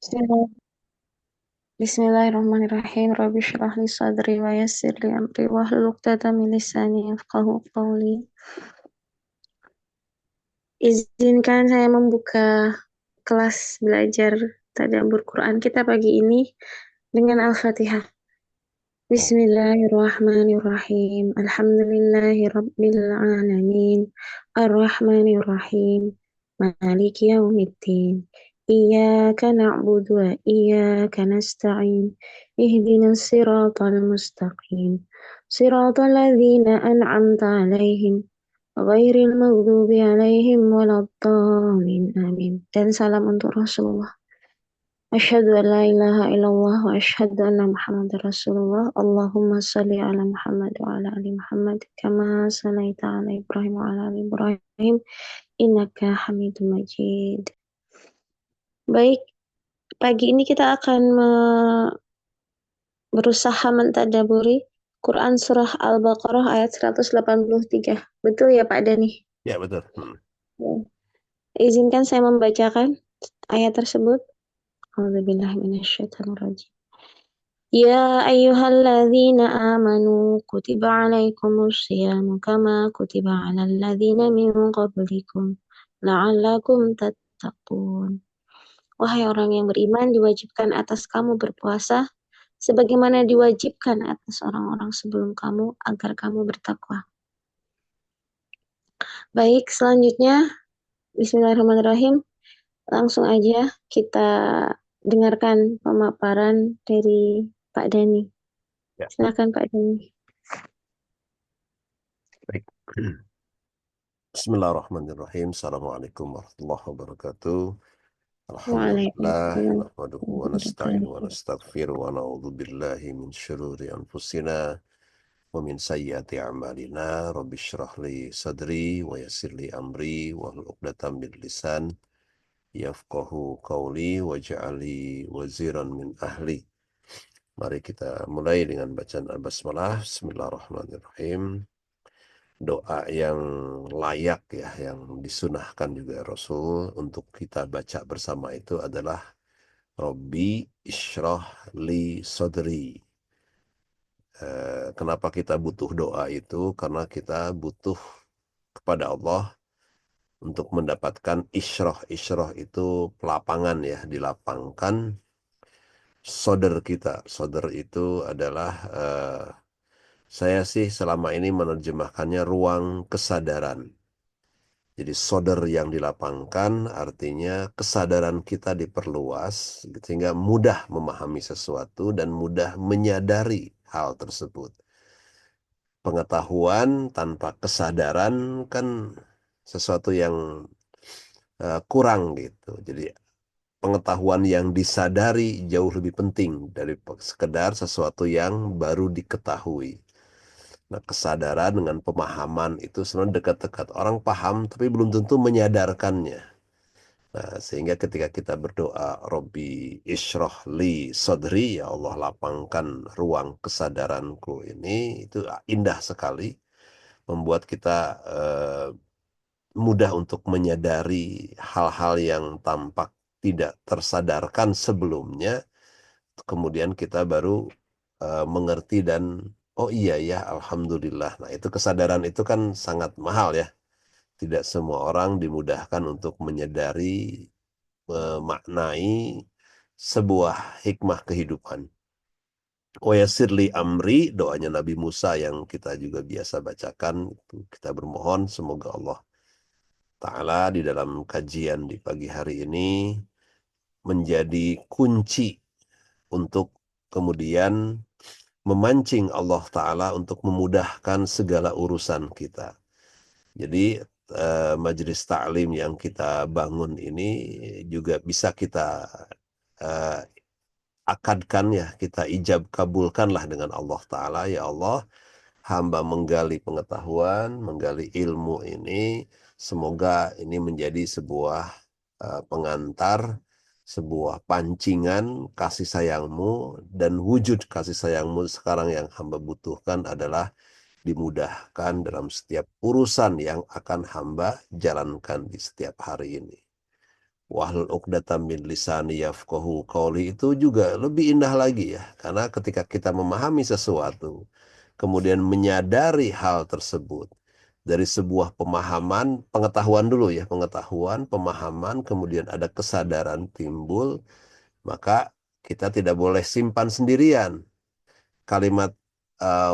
Bismillah- Bismillahirrahmanirrahim. Rabbi shrah li sadri wa yassir li amri wahlul 'uqdatam min lisani yafqahu qawli. Izinkan saya membuka kelas belajar tadabbur Quran kita pagi ini dengan Al-Fatihah. Bismillahirrahmanirrahim. Alhamdulillahi rabbil alamin. Ar-Rahmanirrahim. Maliki yaumiddin. Iyyaka na'budu wa iyyaka nasta'in. Ihdinas siratal mustaqim. Siratal ladzina an'amta 'alaihim ghairil maghdubi 'alaihim waladdallin. Amin. Dan salam untuk Rasulullah. Asyhadu an la ilaha illallah wa asyhadu anna Muhammadar Rasulullah. Allahumma shalli ala Muhammad wa ala ali Muhammad kama shallaita ala Ibrahim wa ala ali Ibrahim innaka Hamidum Majid. Baik, pagi ini kita akan berusaha mentadaburi Quran surah Al-Baqarah ayat 183. Betul ya Pak Dani? Ya, betul. Ya. Izinkan saya membacakan ayat tersebut. A'udzubillahi minasyaitonir rajim. يا أيها الذين آمنوا كتب عليكم الصيام كما كتب على الذين من قبلكم لعلكم تتقون. Wahai orang yang beriman, diwajibkan atas kamu berpuasa sebagaimana diwajibkan atas orang-orang sebelum kamu agar kamu bertakwa. Baik, selanjutnya Bismillahirrahmanirrahim. Langsung aja kita dengarkan pemaparan dari Pak Dani. Ya, Silakan Pak Dani. baik. Bismillahirrahmanirrahim. Assalamualaikum warahmatullahi wabarakatuh. Alhamdulillah, Waalaikumsalam nahmaduhu wa warahmatullahi nasta'inu wa wabarakatuh. nastaghfir wa na'udzu billahi min syururi anfusina wa min sayyiati a'malina. Rabbi shrah li sadri wa yassir li amri wa hlul 'uqdatam min lisan yafqahu qawli waj'alni waziran min ahli. Mari kita mulai dengan bacaan al-basmalah. Bismillahirrahmanirrahim. Doa yang layak ya, yang disunahkan juga Rasul untuk kita baca bersama itu adalah Robbi Ishrah Li Sodri. Kenapa kita butuh doa itu? Karena kita butuh kepada Allah untuk mendapatkan isyrah. Isyrah itu pelapangan ya, dilapangkan sodar kita. Sodar itu adalah saya sih selama ini menerjemahkannya ruang kesadaran. Jadi sodar yang dilapangkan artinya kesadaran kita diperluas sehingga mudah memahami sesuatu dan mudah menyadari hal tersebut. Pengetahuan tanpa kesadaran kan sesuatu yang kurang gitu. Jadi pengetahuan yang disadari jauh lebih penting dari sekedar sesuatu yang baru diketahui. Nah, kesadaran dengan pemahaman itu sebenarnya dekat-dekat. Orang paham tapi belum tentu menyadarkannya. Nah, sehingga ketika kita berdoa, Robbi Ishrah Li Sodri, ya Allah lapangkan ruang kesadaranku ini, itu indah sekali. Membuat kita mudah untuk menyadari hal-hal yang tampak tidak tersadarkan sebelumnya. Kemudian kita baru mengerti dan oh iya ya, Alhamdulillah. Nah, itu kesadaran itu kan sangat mahal ya. Tidak semua orang dimudahkan untuk menyadari, memaknai sebuah hikmah kehidupan. Wa yassirli amri, doanya Nabi Musa yang kita juga biasa bacakan. Kita bermohon semoga Allah Ta'ala di dalam kajian di pagi hari ini menjadi kunci untuk kemudian memancing Allah Ta'ala untuk memudahkan segala urusan kita. Jadi majelis ta'lim yang kita bangun ini juga bisa kita eh, akadkan ya, kita ijab kabulkanlah dengan Allah Ta'ala. Ya Allah, hamba menggali pengetahuan, menggali ilmu ini, semoga ini menjadi sebuah pengantar, sebuah pancingan kasih sayangmu, dan wujud kasih sayangmu sekarang yang hamba butuhkan adalah dimudahkan dalam setiap urusan yang akan hamba jalankan di setiap hari ini. wahlul 'uqdatam min lisani yafqahu qawli itu juga lebih indah lagi ya. Karena ketika kita memahami sesuatu, kemudian menyadari hal tersebut dari sebuah pemahaman, pengetahuan dulu ya, pengetahuan, pemahaman, kemudian ada kesadaran timbul, maka kita tidak boleh simpan sendirian. Kalimat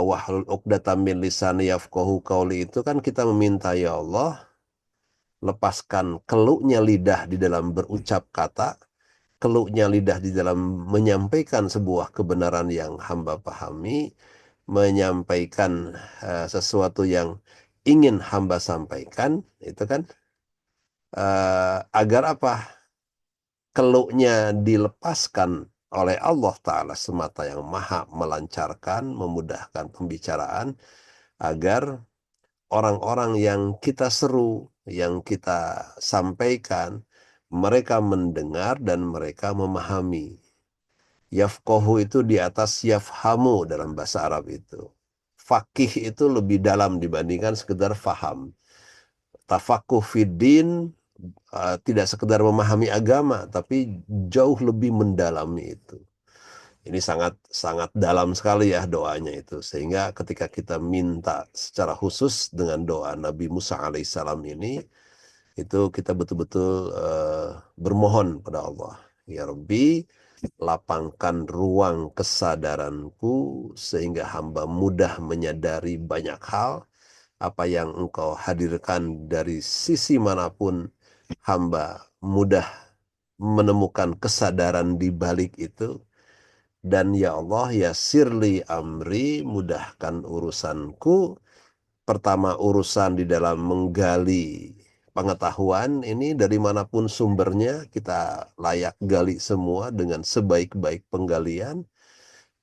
wahlul 'uqdatam min lisani yafqahu qawli itu kan kita meminta, ya Allah, lepaskan keluknya lidah di dalam berucap kata, keluknya lidah di dalam menyampaikan sebuah kebenaran yang hamba pahami, menyampaikan sesuatu yang ingin hamba sampaikan, itu kan agar apa? Keluknya dilepaskan oleh Allah Ta'ala semata yang maha melancarkan, memudahkan pembicaraan, agar orang-orang yang kita seru, yang kita sampaikan, mereka mendengar dan mereka memahami. Yafkohu itu di atas yafhamu dalam bahasa Arab itu. Fakih itu lebih dalam dibandingkan sekedar faham. Tafakuh fiddin tidak sekedar memahami agama, tapi jauh lebih mendalami itu. Ini sangat sangat dalam sekali ya doanya itu. Sehingga ketika kita minta secara khusus dengan doa Nabi Musa alaihissalam ini, itu kita betul-betul bermohon pada Allah. Ya Rabbi, lapangkan ruang kesadaranku sehingga hamba mudah menyadari banyak hal. Apa yang engkau hadirkan dari sisi manapun, hamba mudah menemukan kesadaran di balik itu. Dan ya Allah, ya sirli amri, mudahkan urusanku. Pertama, urusan di dalam menggali pengetahuan ini dari manapun sumbernya, kita layak gali semua dengan sebaik-baik penggalian.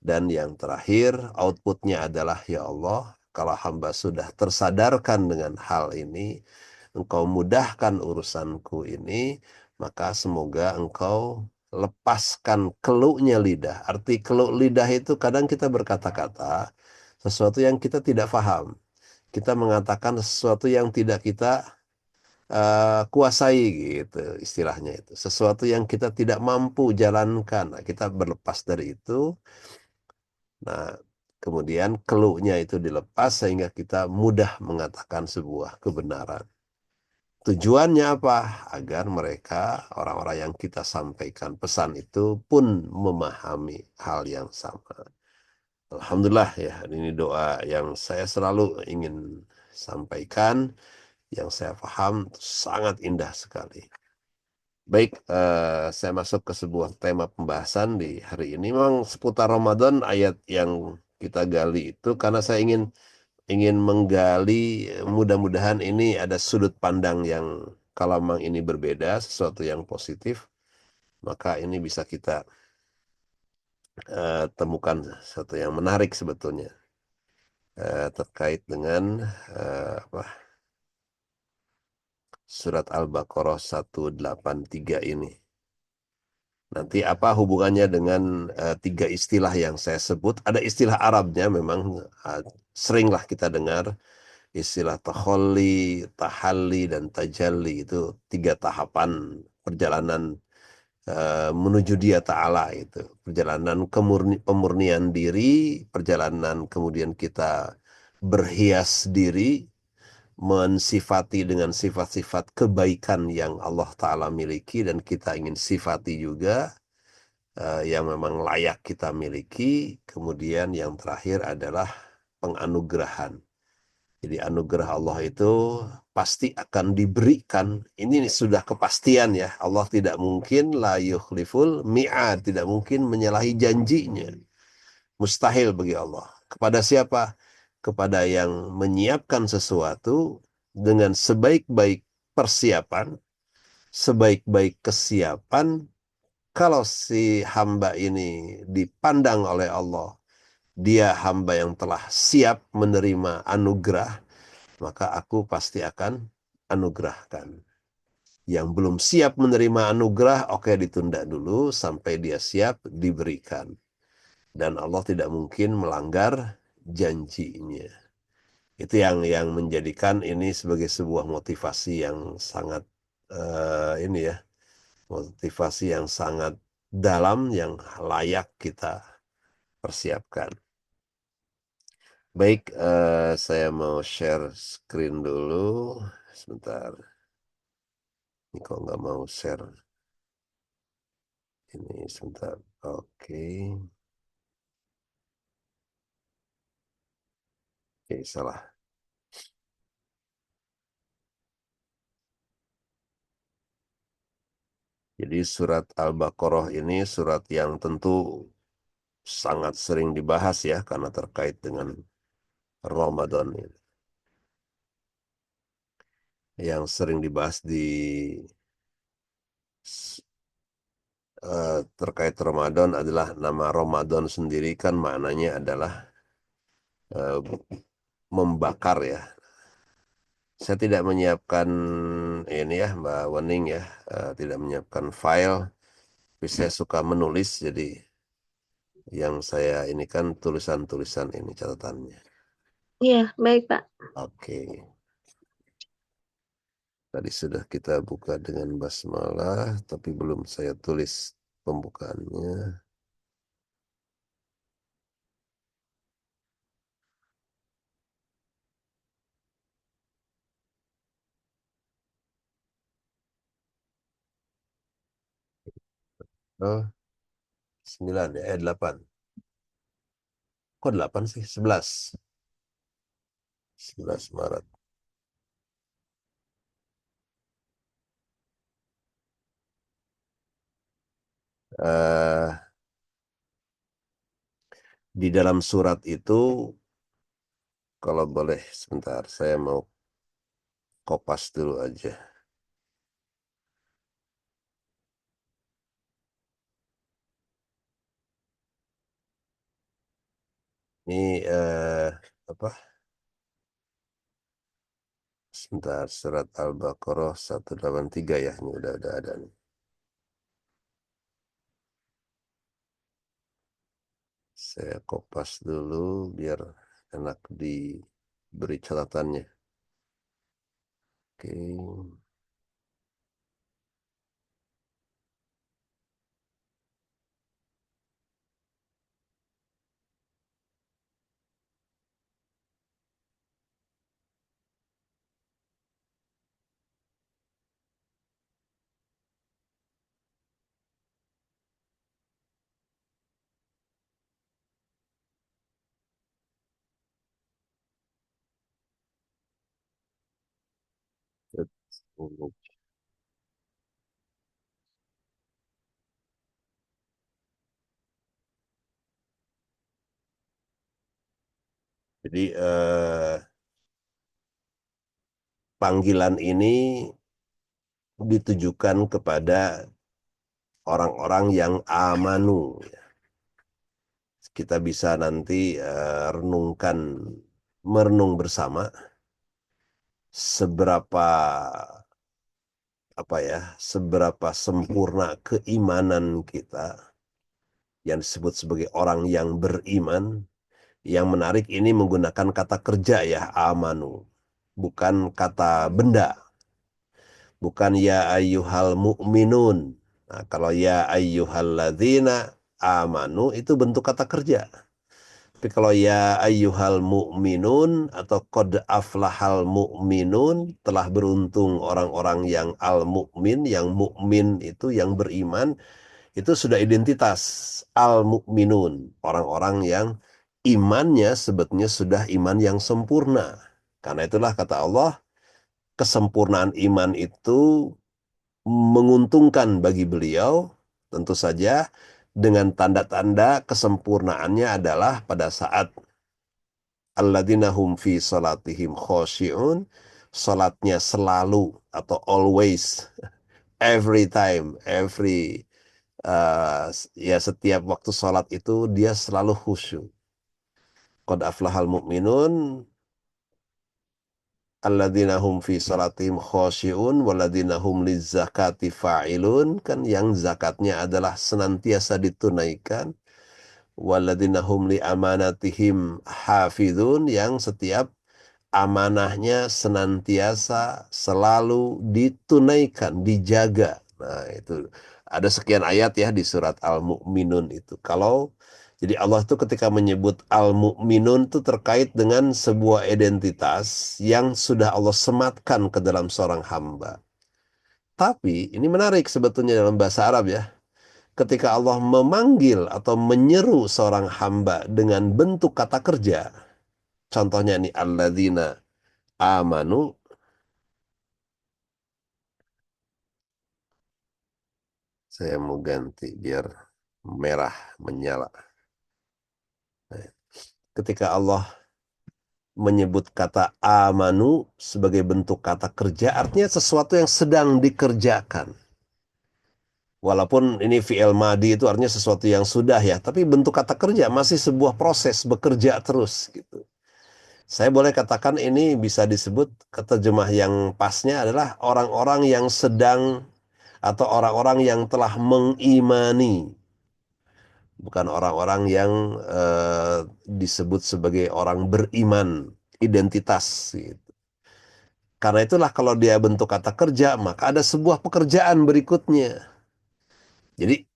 Dan yang terakhir, outputnya adalah, ya Allah, kalau hamba sudah tersadarkan dengan hal ini, engkau mudahkan urusanku ini, maka semoga engkau lepaskan keluknya lidah. Arti keluk lidah itu kadang kita berkata-kata sesuatu yang kita tidak paham. Kita mengatakan sesuatu yang tidak kita kuasai gitu istilahnya itu. Sesuatu yang kita tidak mampu jalankan. Nah, kita berlepas dari itu. Nah, kemudian keluknya itu dilepas sehingga kita mudah mengatakan sebuah kebenaran. Tujuannya apa? Agar mereka, orang-orang yang kita sampaikan pesan itu pun memahami hal yang sama. Alhamdulillah ya, ini doa yang saya selalu ingin sampaikan, yang saya paham sangat indah sekali. Baik, saya masuk ke sebuah tema pembahasan di hari ini. Memang seputar Ramadan, ayat yang kita gali itu karena saya ingin menggali, mudah-mudahan ini ada sudut pandang yang kalau memang ini berbeda, sesuatu yang positif, maka ini bisa kita temukan sesuatu yang menarik sebetulnya terkait dengan apa, surat Al-Baqarah 183 ini. Nanti apa hubungannya dengan tiga istilah yang saya sebut? Ada istilah Arabnya memang seringlah kita dengar istilah taholli, tahalli, dan tajalli. Itu tiga tahapan perjalanan menuju Dia Ta'ala itu. Perjalanan pemurnian diri, perjalanan kemudian kita berhias diri, mensifati dengan sifat-sifat kebaikan yang Allah Ta'ala miliki dan kita ingin sifati juga, yang memang layak kita miliki. Kemudian yang terakhir adalah penganugerahan. Jadi anugerah Allah itu pasti akan diberikan. Ini sudah kepastian ya. Allah tidak mungkin la yukhliful mi'ad, tidak mungkin menyalahi janjinya. Mustahil bagi Allah. Kepada siapa? Kepada yang menyiapkan sesuatu dengan sebaik-baik persiapan, sebaik-baik kesiapan. Kalau si hamba ini dipandang oleh Allah, dia hamba yang telah siap menerima anugerah, maka aku pasti akan anugerahkan. Yang belum siap menerima anugerah, oke, ditunda dulu sampai dia siap diberikan. Dan Allah tidak mungkin melanggar janjinya. Itu yang menjadikan ini sebagai sebuah motivasi yang sangat ini ya, motivasi yang sangat dalam yang layak kita persiapkan. Baik, saya mau share screen dulu. Sebentar, ini kok nggak mau share ini sebentar. Oke, oke salah. Jadi surat Al-Baqarah ini surat yang tentu sangat sering dibahas ya karena terkait dengan Ramadan ini. Yang sering dibahas terkait Ramadan adalah nama Ramadan sendiri kan maknanya adalah eh, membakar ya. Saya tidak menyiapkan ini ya Mbak Wening ya, tidak menyiapkan file, tapi saya suka menulis jadi yang saya ini kan tulisan-tulisan ini catatannya. Iya, baik Pak. Oke, tadi sudah kita buka dengan basmalah, tapi belum saya tulis pembukaannya. Oh, 9 ya, 8. Kok 8 sih? 11. 11 Maret. eh di dalam surat itu, kalau boleh sebentar, saya mau kopas dulu aja. Ini apa? Sebentar, surat Al-Baqarah 183 ya, ini udah ada nih. Saya kopas dulu biar enak diberi catatannya. Oke. Jadi panggilan ini ditujukan kepada orang-orang yang amanu. Kita bisa nanti merenung bersama seberapa seberapa sempurna keimanan kita yang disebut sebagai orang yang beriman. Yang menarik ini menggunakan kata kerja ya, amanu, bukan kata benda, bukan ya ayyuhal mu'minun. Nah, kalau ya ayyuhalladzina amanu itu bentuk kata kerja. Tapi kalau ya ayyuhal mu'minun atau qad aflahal mu'minun, telah beruntung orang-orang yang al-mu'min, yang mukmin itu yang beriman, itu sudah identitas al-mu'minun, orang-orang yang imannya sebetulnya sudah iman yang sempurna. Karena itulah kata Allah, kesempurnaan iman itu menguntungkan bagi beliau, tentu saja dengan tanda-tanda kesempurnaannya adalah pada saat alladzina hum fi salatihim khosyi'un, salatnya selalu atau always, every time, ya setiap waktu salat itu dia selalu khusyuk. Qad aflahal mu'minun alladzina hum fi salatihim khosyi'un walladzina hum lizzakati fa'ilun, kan yang zakatnya adalah senantiasa ditunaikan, walladzina hum li amanatihim hafizun, yang setiap amanahnya senantiasa selalu ditunaikan, dijaga. Nah, itu ada sekian ayat ya di surat Al-Mu'minun itu. Jadi Allah itu ketika menyebut Al-Mu'minun itu terkait dengan sebuah identitas yang sudah Allah sematkan ke dalam seorang hamba. Tapi ini menarik sebetulnya dalam bahasa Arab ya. Ketika Allah memanggil atau menyeru seorang hamba dengan bentuk kata kerja, contohnya ini alladzina amanu, saya mau ganti biar merah menyala. Ketika Allah menyebut kata amanu sebagai bentuk kata kerja, artinya sesuatu yang sedang dikerjakan. Walaupun ini fi'il madi itu artinya sesuatu yang sudah ya, tapi bentuk kata kerja masih sebuah proses bekerja terus gitu. Saya boleh katakan ini bisa disebut keterjemah yang pasnya adalah orang-orang yang sedang atau orang-orang yang telah mengimani, bukan orang-orang yang disebut sebagai orang beriman, identitas gitu. Karena itulah kalau dia bentuk kata kerja, maka ada sebuah pekerjaan berikutnya. Jadi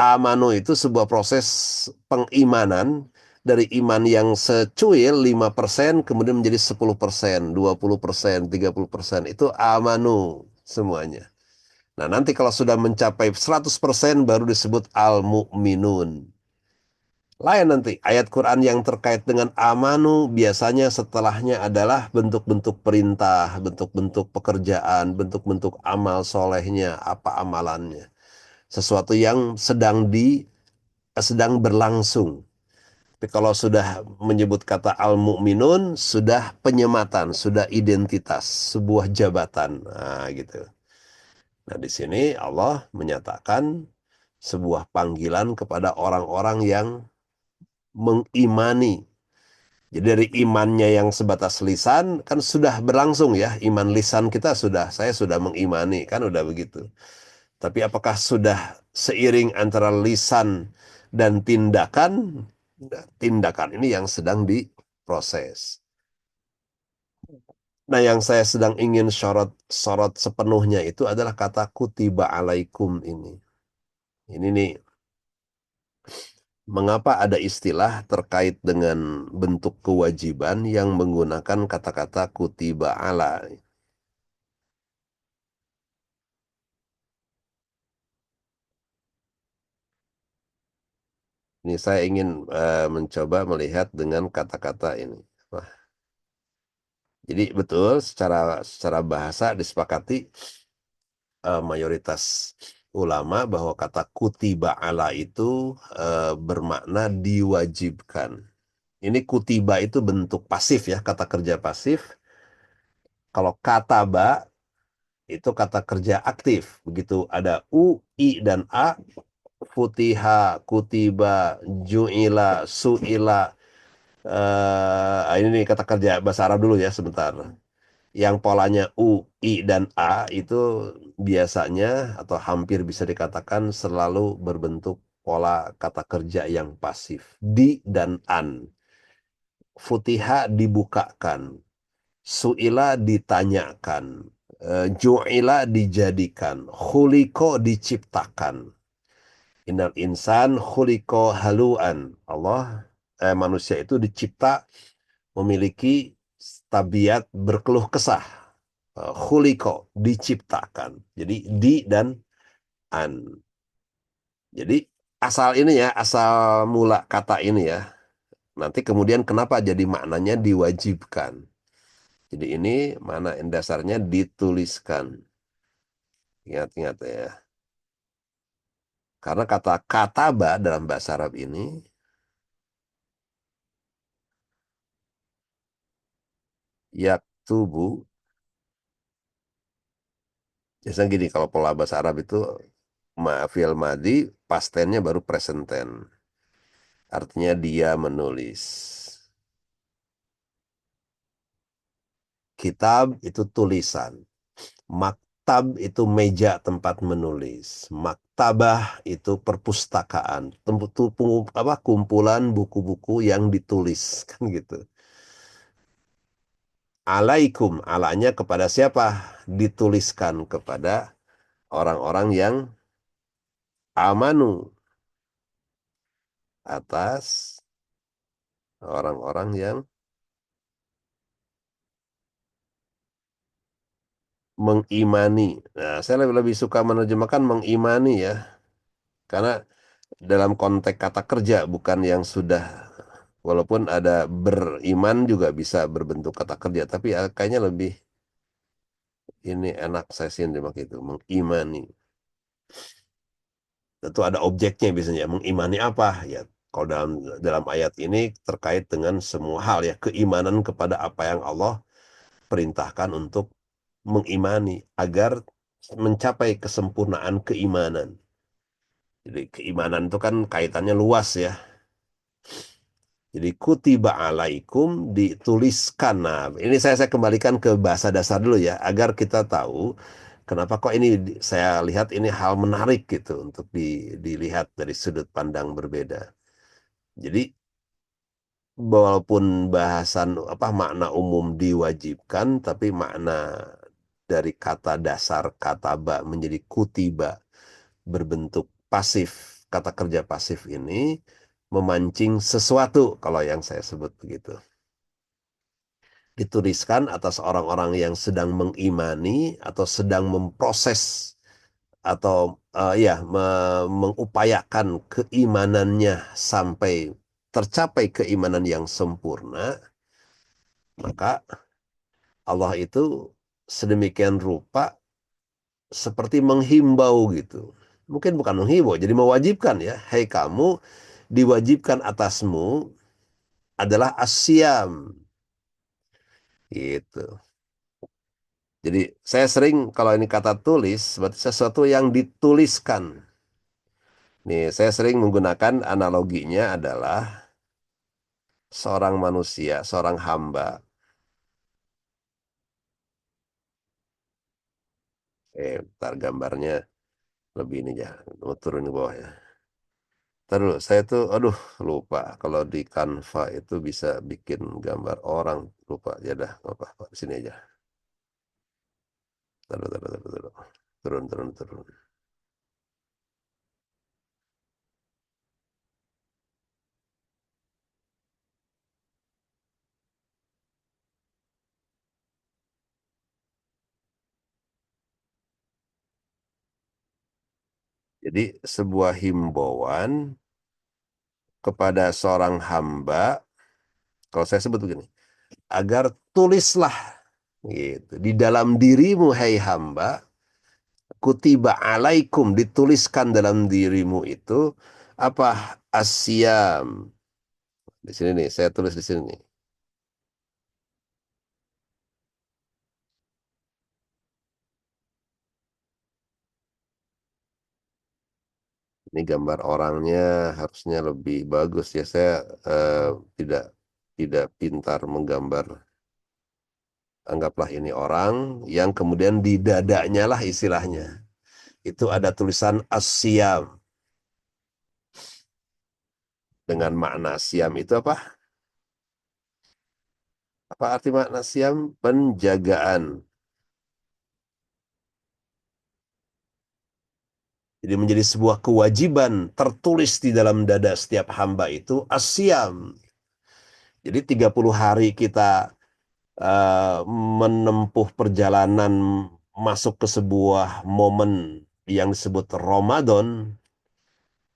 amanu itu sebuah proses pengimanan dari iman yang secuil 5% kemudian menjadi 10%, 20%, 30%. Itu amanu semuanya. Nah, nanti kalau sudah mencapai 100% baru disebut al-mu'minun. Lain nanti, ayat Quran yang terkait dengan amanu biasanya setelahnya adalah bentuk-bentuk perintah, bentuk-bentuk pekerjaan, bentuk-bentuk amal solehnya, apa amalannya. Sesuatu yang sedang berlangsung. Tapi kalau sudah menyebut kata al-mu'minun, sudah penyematan, sudah identitas, sebuah jabatan. Nah, gitu. Nah, di sini Allah menyatakan sebuah panggilan kepada orang-orang yang mengimani. Jadi dari imannya yang sebatas lisan kan sudah berlangsung ya, iman lisan kita sudah, saya sudah mengimani kan udah begitu. Tapi apakah sudah seiring antara lisan dan tindakan? Nah, tindakan ini yang sedang diproses. Nah, yang saya sedang ingin sorot sepenuhnya itu adalah kata kutiba alaikum ini. Ini nih, mengapa ada istilah terkait dengan bentuk kewajiban yang menggunakan kata-kata kutiba ala? Ini saya ingin mencoba melihat dengan kata-kata ini. Wah, jadi betul secara bahasa disepakati mayoritas ulama bahwa kata kutiba ala itu bermakna diwajibkan. Ini kutiba itu bentuk pasif ya, kata kerja pasif. Kalau kataba itu kata kerja aktif. Begitu ada u, i, dan a, futiha, kutiba, ju'ila, su'ila. Ini nih kata kerja bahasa Arab dulu ya sebentar. Yang polanya U, I, dan A itu biasanya atau hampir bisa dikatakan selalu berbentuk pola kata kerja yang pasif. Di dan an. Futiha dibukakan. Su'ila ditanyakan. Ju'ila dijadikan. Khuliko diciptakan. Innal insan khuliko haluan. Manusia itu dicipta memiliki tabiat berkeluh kesah. Khuliko diciptakan. Jadi di dan an. Jadi asal ini ya, asal mula kata ini ya. Nanti kemudian kenapa jadi maknanya diwajibkan. Jadi ini mana dasarnya dituliskan. Ingat-ingat ya. Karena kata kataba dalam bahasa Arab ini yaktubu. Biasanya gini kalau pola bahasa Arab itu fi'il madi past tense-nya baru present tense. Artinya dia menulis. Kitab itu tulisan. Maktab itu meja tempat menulis. Maktabah itu perpustakaan. Kumpulan buku-buku yang ditulis kan gitu. Alaikum, alanya kepada siapa? Dituliskan kepada orang-orang yang amanu, atas orang-orang yang mengimani. Nah, saya lebih suka menerjemahkan mengimani ya, karena dalam konteks kata kerja bukan yang sudah, walaupun ada beriman juga bisa berbentuk kata kerja, tapi kayaknya lebih ini enak saya sih terjemah itu mengimani. Tentu ada objeknya biasanya. Mengimani apa? Ya, kalau dalam dalam ayat ini terkait dengan semua hal ya, keimanan kepada apa yang Allah perintahkan untuk mengimani agar mencapai kesempurnaan keimanan. Jadi keimanan itu kan kaitannya luas ya. Jadi kutiba alaikum dituliskan. Nah, ini saya kembalikan ke bahasa dasar dulu ya, agar kita tahu kenapa kok ini saya lihat ini hal menarik gitu untuk dilihat dari sudut pandang berbeda. Jadi walaupun bahasan apa makna umum diwajibkan, tapi makna dari kata dasar kata ba menjadi kutiba berbentuk pasif, kata kerja pasif ini memancing sesuatu kalau yang saya sebut begitu. Dituliskan atas orang-orang yang sedang mengimani atau sedang memproses atau ya mengupayakan keimanannya sampai tercapai keimanan yang sempurna, maka Allah itu sedemikian rupa seperti menghimbau gitu. Mungkin bukan menghimbau, jadi mewajibkan ya. Hei kamu, diwajibkan atasmu adalah asyam. Gitu. Jadi saya sering kalau ini kata tulis, berarti sesuatu yang dituliskan. Nih, saya sering menggunakan analoginya adalah seorang manusia, seorang hamba. Ntar gambarnya lebih ini ya, mau turun ke bawah ya. Terus saya tuh, aduh lupa kalau di Canva itu bisa bikin gambar orang, lupa ya dah, nggak apa-apa di sini aja. Taruh, taruh, taruh, taruh. Turun, turun, turun. Jadi sebuah himbauan kepada seorang hamba, kalau saya sebut begini, agar tulislah gitu di dalam dirimu hai hamba, kutiba alaikum dituliskan dalam dirimu itu apa asyam. Di sini nih, saya tulis di sini nih. Ini gambar orangnya harusnya lebih bagus ya. Saya eh, tidak tidak pintar menggambar. Anggaplah ini orang yang kemudian di dadanya lah istilahnya. Itu ada tulisan asyam. Dengan makna siam itu apa? Apa arti makna siam? Penjagaan. Jadi menjadi sebuah kewajiban tertulis di dalam dada setiap hamba itu asyam. Jadi 30 hari kita eh, menempuh perjalanan masuk ke sebuah momen yang disebut Ramadan,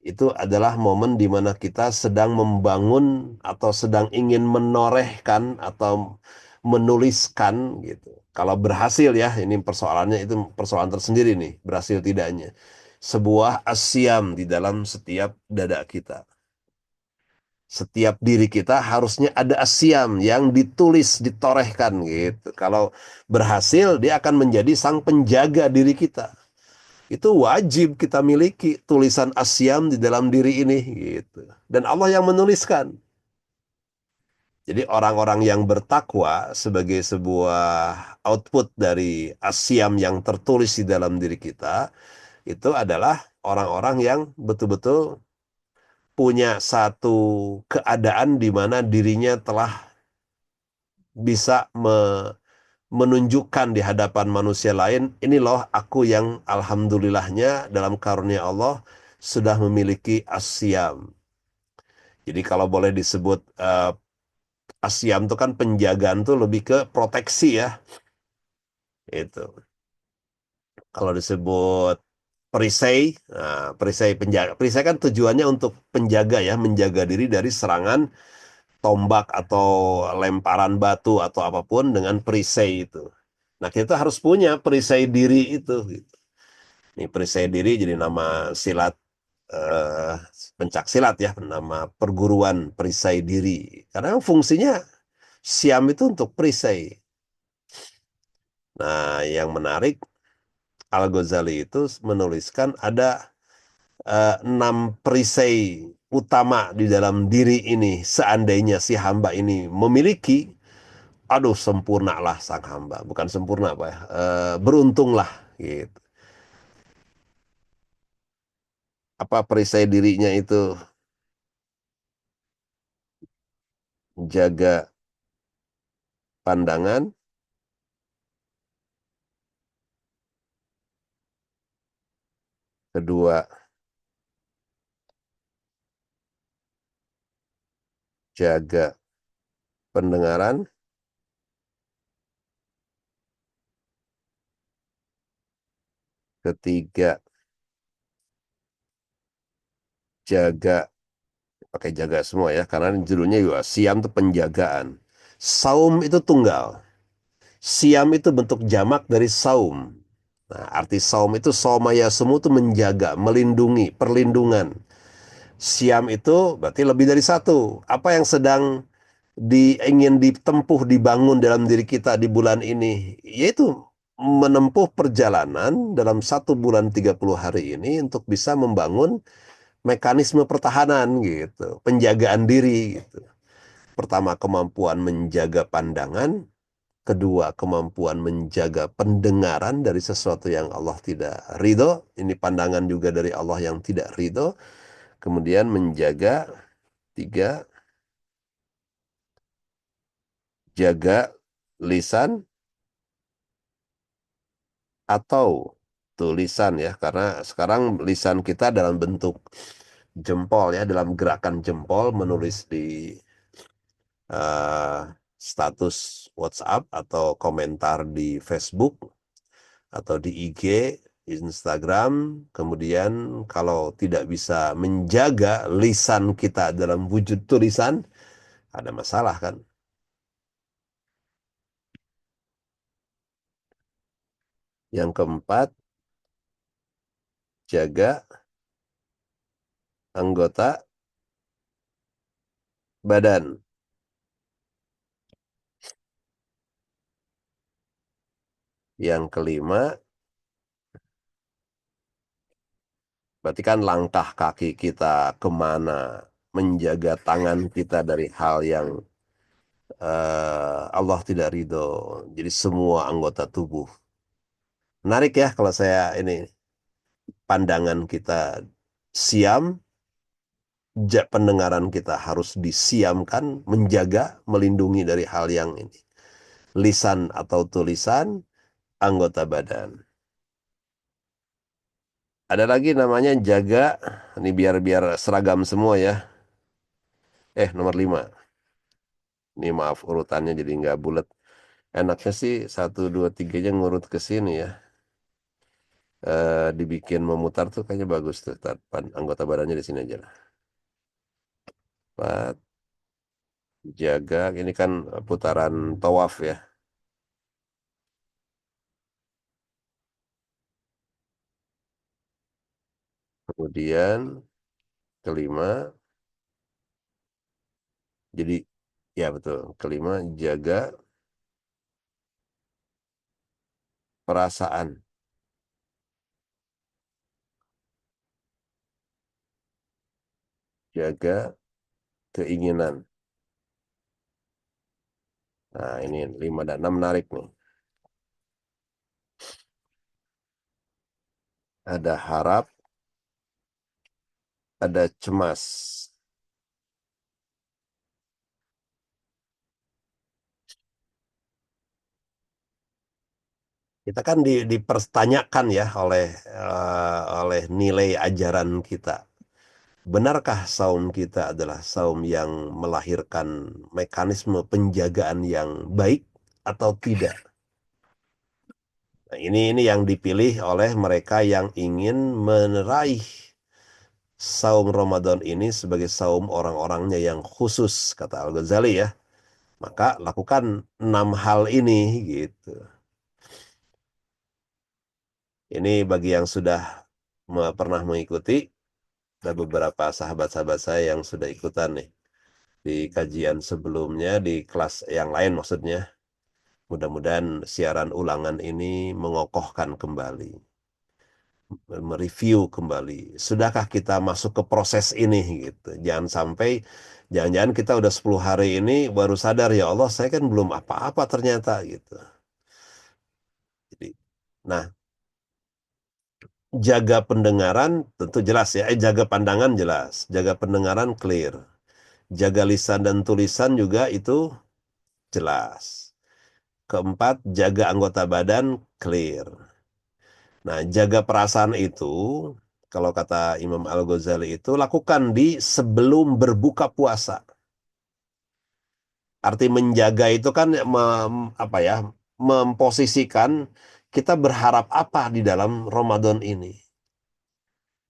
itu adalah momen di mana kita sedang membangun atau sedang ingin menorehkan atau menuliskan gitu. Kalau berhasil ya, ini persoalannya itu persoalan tersendiri nih, berhasil tidaknya. Sebuah asyam di dalam setiap dada kita. Setiap diri kita harusnya ada asyam yang ditulis, ditorehkan gitu. Kalau berhasil, dia akan menjadi sang penjaga diri kita. Itu wajib kita miliki tulisan asyam di dalam diri ini gitu. Dan Allah yang menuliskan. Jadi orang-orang yang bertakwa sebagai sebuah output dari asyam yang tertulis di dalam diri kita itu adalah orang-orang yang betul-betul punya satu keadaan di mana dirinya telah bisa menunjukkan di hadapan manusia lain, ini loh aku yang alhamdulillahnya dalam karunia Allah sudah memiliki asyam. Jadi kalau boleh disebut asyam itu kan penjagaan tuh lebih ke proteksi ya. Itu. Kalau disebut perisai, nah, perisai penjaga. Perisai kan tujuannya untuk penjaga ya, menjaga diri dari serangan tombak atau lemparan batu atau apapun dengan perisai itu. Nah, kita harus punya perisai diri itu. Gitu. Ini perisai diri jadi nama silat eh, pencak silat ya, nama perguruan perisai diri. Karena fungsinya siam itu untuk perisai. Nah, yang menarik Al-Ghazali itu menuliskan ada 6 perisai utama di dalam diri ini. Seandainya si hamba ini memiliki, aduh sempurnalah sang hamba. Bukan sempurna apa ya, beruntunglah gitu. Apa perisai dirinya itu jaga pandangan, kedua jaga pendengaran, ketiga jaga, pakai jaga semua ya, karena judulnya juga siam itu penjagaan. Saum itu tunggal. Siam itu bentuk jamak dari saum. Nah, arti saum itu somaya semu itu menjaga, melindungi, perlindungan. Siam itu berarti lebih dari satu. Apa yang sedang ingin ditempuh, dibangun dalam diri kita di bulan ini, yaitu menempuh perjalanan dalam 1 bulan 30 hari ini untuk bisa membangun mekanisme pertahanan gitu, penjagaan diri gitu. Pertama, kemampuan menjaga pandangan. Kedua, kemampuan menjaga pendengaran dari sesuatu yang Allah tidak ridho. Ini pandangan juga dari Allah yang tidak ridho. Kemudian menjaga, tiga, jaga lisan atau tulisan ya. Karena sekarang lisan kita dalam bentuk jempol ya, dalam gerakan jempol menulis di eh, status WhatsApp atau komentar di Facebook atau di IG, Instagram. Kemudian kalau tidak bisa menjaga lisan kita dalam wujud tulisan, ada masalah kan? Yang keempat, jaga anggota badan. Yang kelima, berarti kan langkah kaki kita kemana, menjaga tangan kita dari hal yang Allah tidak ridho. Jadi semua anggota tubuh. Menarik ya kalau saya ini pandangan kita siam, pendengaran kita harus disiamkan, menjaga, melindungi dari hal yang ini. Lisan atau tulisan, anggota badan. Ada lagi namanya jaga, ini biar biar seragam semua ya. Nomor 5. Ini maaf urutannya jadi nggak bulat. Enaknya sih 1, 2, 3-nya ngurut ke sini ya. Dibikin memutar tuh kayaknya bagus tuh. Anggota badannya di sini aja lah. Empat, jaga, ini kan putaran tawaf ya. Kemudian kelima, jadi ya betul. Kelima, jaga perasaan, jaga keinginan. Nah, ini 5 dan 6 menarik nih. Ada harap, ada cemas. Kita kan dipertanyakan ya oleh nilai ajaran kita. Benarkah saum kita adalah saum yang melahirkan mekanisme penjagaan yang baik atau tidak? Nah, ini yang dipilih oleh mereka yang ingin meraih saum Ramadan ini sebagai saum orang-orangnya yang khusus, kata Al-Ghazali ya. Maka lakukan 6 hal ini gitu. Ini bagi yang sudah pernah mengikuti, ada beberapa sahabat-sahabat saya yang sudah ikutan nih di kajian sebelumnya, di kelas yang lain maksudnya. Mudah-mudahan siaran ulangan ini mengokohkan kembali, mereview kembali. Sudahkah kita masuk ke proses ini gitu. Jangan sampai, jangan-jangan kita udah 10 hari ini baru sadar, ya Allah saya kan belum apa-apa ternyata gitu. Jadi, nah, jaga pendengaran tentu jelas ya, jaga pandangan jelas, jaga pendengaran clear. Jaga lisan dan tulisan juga itu jelas. Keempat, jaga anggota badan clear. Nah, jaga perasaan itu, kalau kata Imam Al-Ghazali itu, lakukan di sebelum berbuka puasa. Arti menjaga itu kan apa ya, memposisikan kita berharap apa di dalam Ramadan ini.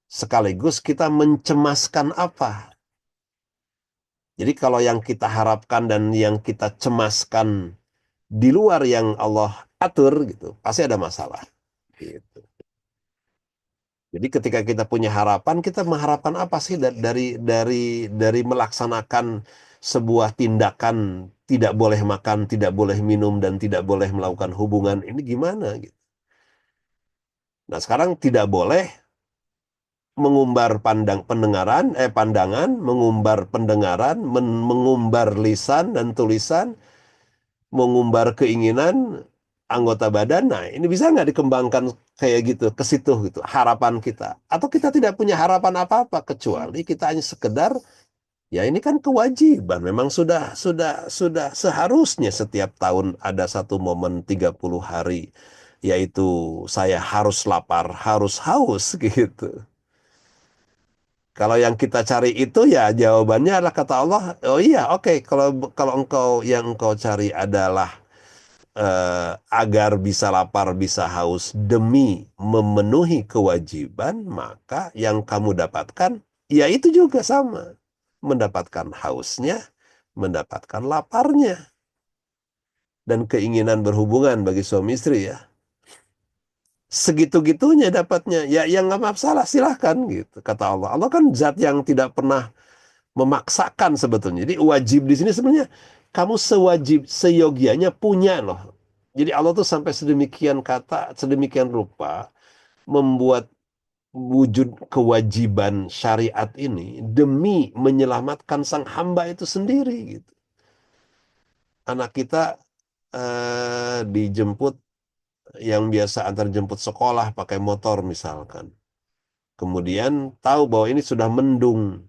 Sekaligus kita mencemaskan apa. Jadi kalau yang kita harapkan dan yang kita cemaskan di luar yang Allah atur gitu, pasti ada masalah. Gitu. Jadi ketika kita punya harapan, kita mengharapkan apa sih dari melaksanakan sebuah tindakan tidak boleh makan, tidak boleh minum, dan tidak boleh melakukan hubungan ini gimana gitu. Nah sekarang tidak boleh mengumbar pandangan, mengumbar pendengaran, mengumbar lisan dan tulisan, mengumbar keinginan anggota badan. Nah, ini bisa nggak dikembangkan kayak gitu ke situ gitu harapan kita? Atau kita tidak punya harapan apa-apa kecuali kita hanya sekedar ya ini kan kewajiban. Memang sudah seharusnya setiap tahun ada satu momen 30 hari yaitu saya harus lapar, harus haus gitu. Kalau yang kita cari itu ya jawabannya adalah kata Allah, oh iya oke, kalau kalau engkau cari adalah agar bisa lapar, bisa haus demi memenuhi kewajiban, maka yang kamu dapatkan, ya itu juga sama. Mendapatkan hausnya, mendapatkan laparnya, dan keinginan berhubungan bagi suami istri ya. Segitu-gitunya dapatnya, ya yang nggak masalah silahkan gitu. Kata Allah. Allah kan zat yang tidak pernah memaksakan sebetulnya. Jadi wajib di sini sebenarnya kamu sewajib seyogianya punya loh. Jadi Allah tuh sampai sedemikian sedemikian rupa membuat wujud kewajiban syariat ini demi menyelamatkan sang hamba itu sendiri gitu. Anak kita dijemput yang biasa antar jemput sekolah pakai motor misalkan. Kemudian tahu bahwa ini sudah mendung.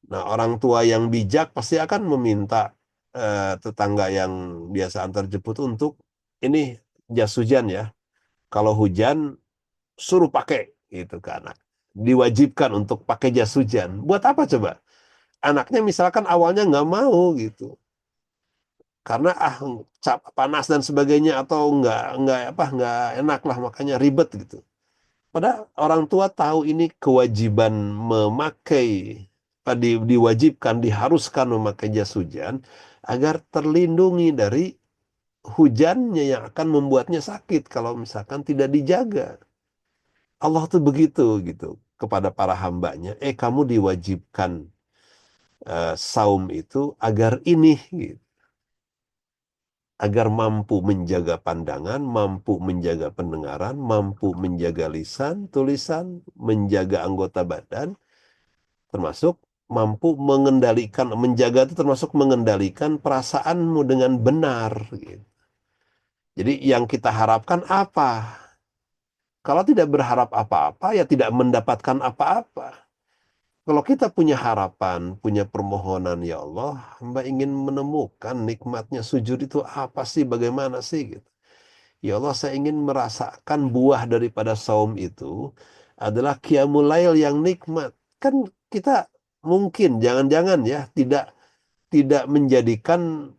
Nah, orang tua yang bijak pasti akan meminta tetangga yang biasa antar jemput untuk ini jas hujan ya. Kalau hujan suruh pakai gitu ke anak. Diwajibkan untuk pakai jas hujan. Buat apa coba? Anaknya misalkan awalnya nggak mau gitu. Karena panas dan sebagainya atau nggak enak lah makanya ribet gitu. Padahal orang tua tahu ini kewajiban memakai, diwajibkan, diharuskan memakai jas hujan agar terlindungi dari hujannya yang akan membuatnya sakit kalau misalkan tidak dijaga. Allah tuh begitu gitu kepada para hambanya. Kamu diwajibkan saum itu agar ini gitu. Agar mampu menjaga pandangan, mampu menjaga pendengaran, mampu menjaga lisan, tulisan, menjaga anggota badan, termasuk mampu mengendalikan, menjaga itu termasuk mengendalikan perasaanmu dengan benar. Gitu. Jadi yang kita harapkan apa? Kalau tidak berharap apa-apa, ya tidak mendapatkan apa-apa. Kalau kita punya harapan, punya permohonan, ya Allah, hamba ingin menemukan nikmatnya sujud itu apa sih, bagaimana sih gitu. Ya Allah, saya ingin merasakan buah daripada saum itu adalah qiyamul lail yang nikmat. Kan kita mungkin jangan-jangan ya tidak tidak menjadikan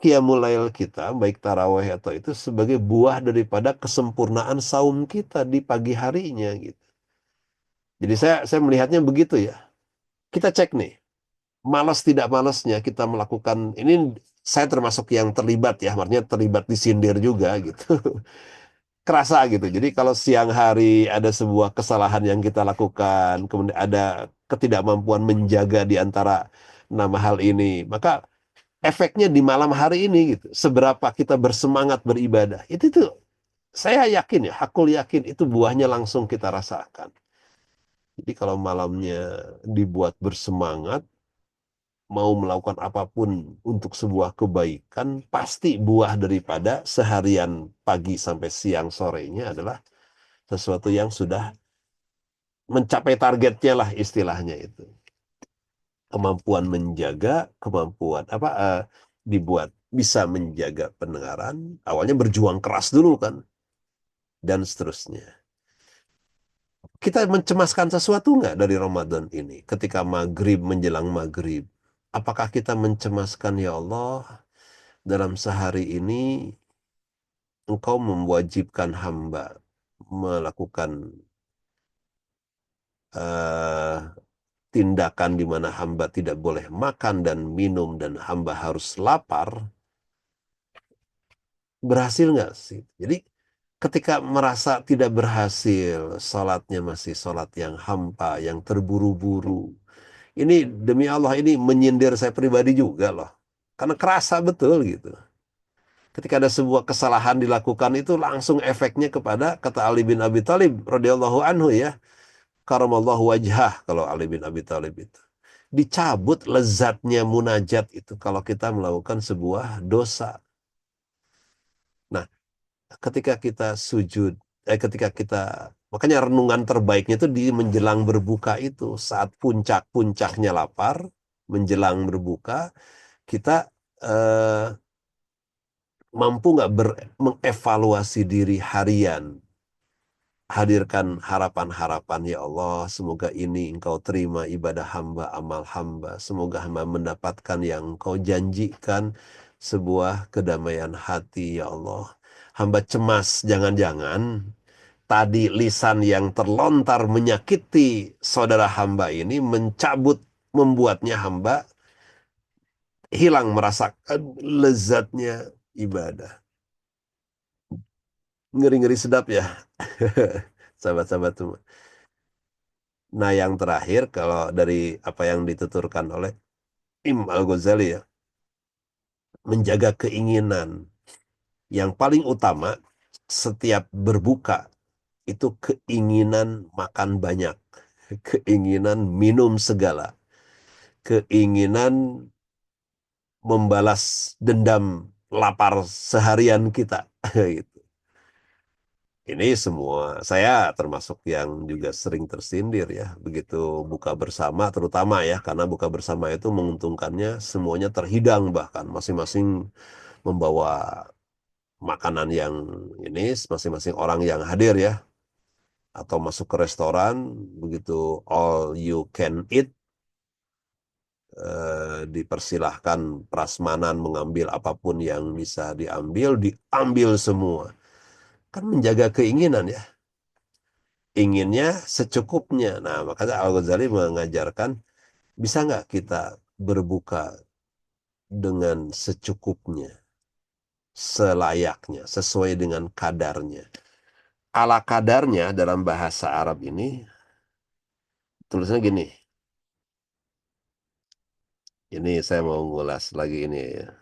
qiyamul lail kita baik tarawih atau itu sebagai buah daripada kesempurnaan saum kita di pagi harinya gitu. Jadi saya melihatnya begitu ya. Kita cek nih, malas tidak malasnya kita melakukan ini, saya termasuk yang terlibat ya, artinya terlibat disindir juga gitu. Kerasa gitu. Jadi kalau siang hari ada sebuah kesalahan yang kita lakukan, kemudian ada ketidakmampuan menjaga di antara nama hal ini, maka efeknya di malam hari ini gitu. Seberapa kita bersemangat beribadah. Itu tuh saya yakin ya, hakul yakin itu buahnya langsung kita rasakan. Jadi kalau malamnya dibuat bersemangat, mau melakukan apapun untuk sebuah kebaikan, pasti buah daripada seharian pagi sampai siang sorenya adalah sesuatu yang sudah mencapai targetnya lah istilahnya itu. Kemampuan menjaga, kemampuan apa dibuat bisa menjaga pendengaran, awalnya berjuang keras dulu kan, dan seterusnya. Kita mencemaskan sesuatu nggak dari Ramadan ini? Ketika maghrib menjelang maghrib, apakah kita mencemaskan ya Allah dalam sehari ini Engkau mewajibkan hamba melakukan eh, tindakan di mana hamba tidak boleh makan dan minum dan hamba harus lapar, berhasil nggak sih? Jadi ketika merasa tidak berhasil, sholatnya masih sholat yang hampa, yang terburu-buru. Ini demi Allah ini menyindir saya pribadi juga loh. Karena kerasa betul gitu. Ketika ada sebuah kesalahan dilakukan itu langsung efeknya kepada kata Ali bin Abi Thalib radhiyallahu anhu ya. Karamallahu wajhah kalau Ali bin Abi Thalib itu. Dicabut lezatnya munajat itu kalau kita melakukan sebuah dosa. Nah, ketika kita sujud, ketika kita, makanya renungan terbaiknya itu di menjelang berbuka itu, saat puncak-puncaknya lapar, menjelang berbuka, kita eh, mampu nggak mengevaluasi diri harian, hadirkan harapan-harapan ya Allah, semoga ini Engkau terima ibadah hamba, amal hamba, semoga hamba mendapatkan yang Engkau janjikan, sebuah kedamaian hati ya Allah. Hamba cemas, jangan-jangan tadi lisan yang terlontar menyakiti saudara hamba ini mencabut, membuatnya hamba hilang merasakan lezatnya ibadah. Ngeri-ngeri sedap ya, sahabat-sahabat semua. Nah, yang terakhir, kalau dari apa yang dituturkan oleh Imam Al-Ghazali ya, menjaga keinginan. Yang paling utama, setiap berbuka, itu keinginan makan banyak, keinginan minum segala, keinginan membalas dendam lapar seharian kita. Gitu. Ini semua, saya termasuk yang juga sering tersindir ya, begitu buka bersama terutama ya, karena buka bersama itu menguntungkannya semuanya terhidang bahkan masing-masing membawa makanan yang ini, masing-masing orang yang hadir ya, atau masuk ke restoran, begitu all you can eat, dipersilahkan prasmanan mengambil apapun yang bisa diambil, diambil semua. Kan menjaga keinginan ya. Inginnya secukupnya. Nah, makanya Al-Ghazali mengajarkan, bisa nggak kita berbuka dengan secukupnya, selayaknya, sesuai dengan kadarnya. Ala kadarnya dalam bahasa Arab ini, tulisannya gini. Ini saya mau ngulas lagi ini ya.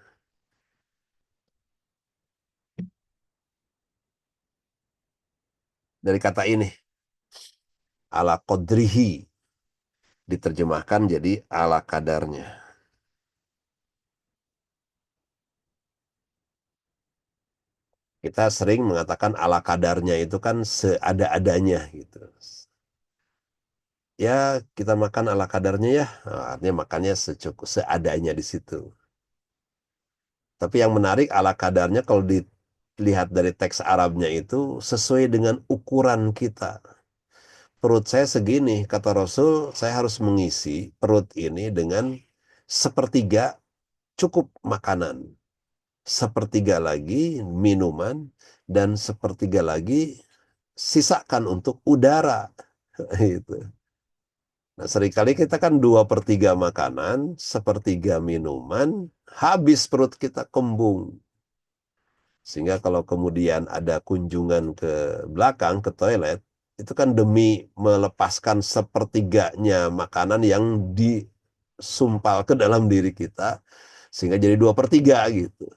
Dari kata ini, ala qadrihi, diterjemahkan jadi ala kadarnya. Kita sering mengatakan ala kadarnya itu kan seada-adanya gitu. Ya, kita makan ala kadarnya ya. Nah, artinya makannya secukup seadanya di situ. Tapi yang menarik ala kadarnya kalau lihat dari teks Arabnya itu sesuai dengan ukuran kita. Perut saya segini, kata Rasul, saya harus mengisi perut ini dengan sepertiga cukup makanan, sepertiga lagi minuman, dan sepertiga lagi sisakan untuk udara. Gitu. Nah, seringkali kita kan 2/3 makanan, sepertiga minuman, habis perut kita kembung. Sehingga kalau kemudian ada kunjungan ke belakang, ke toilet, itu kan demi melepaskan sepertiganya makanan yang disumpal ke dalam diri kita, sehingga jadi 2/3 gitu.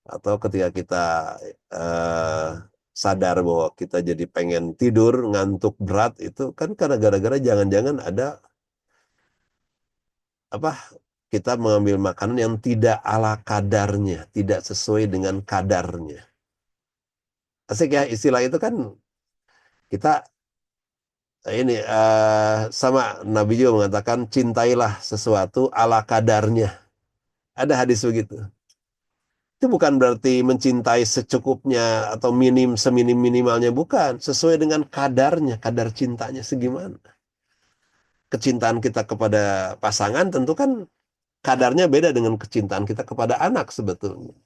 Atau ketika kita eh, sadar bahwa kita jadi pengen tidur, ngantuk berat, itu kan karena gara-gara jangan-jangan ada apa kita mengambil makanan yang tidak ala kadarnya, tidak sesuai dengan kadarnya. Asik ya, istilah itu kan kita ini sama Nabi juga mengatakan cintailah sesuatu ala kadarnya. Ada hadis begitu. Itu bukan berarti mencintai secukupnya atau seminim minimalnya, bukan. Sesuai dengan kadarnya, kadar cintanya segimana. Kecintaan kita kepada pasangan tentu kan kadarnya beda dengan kecintaan kita kepada anak sebetulnya.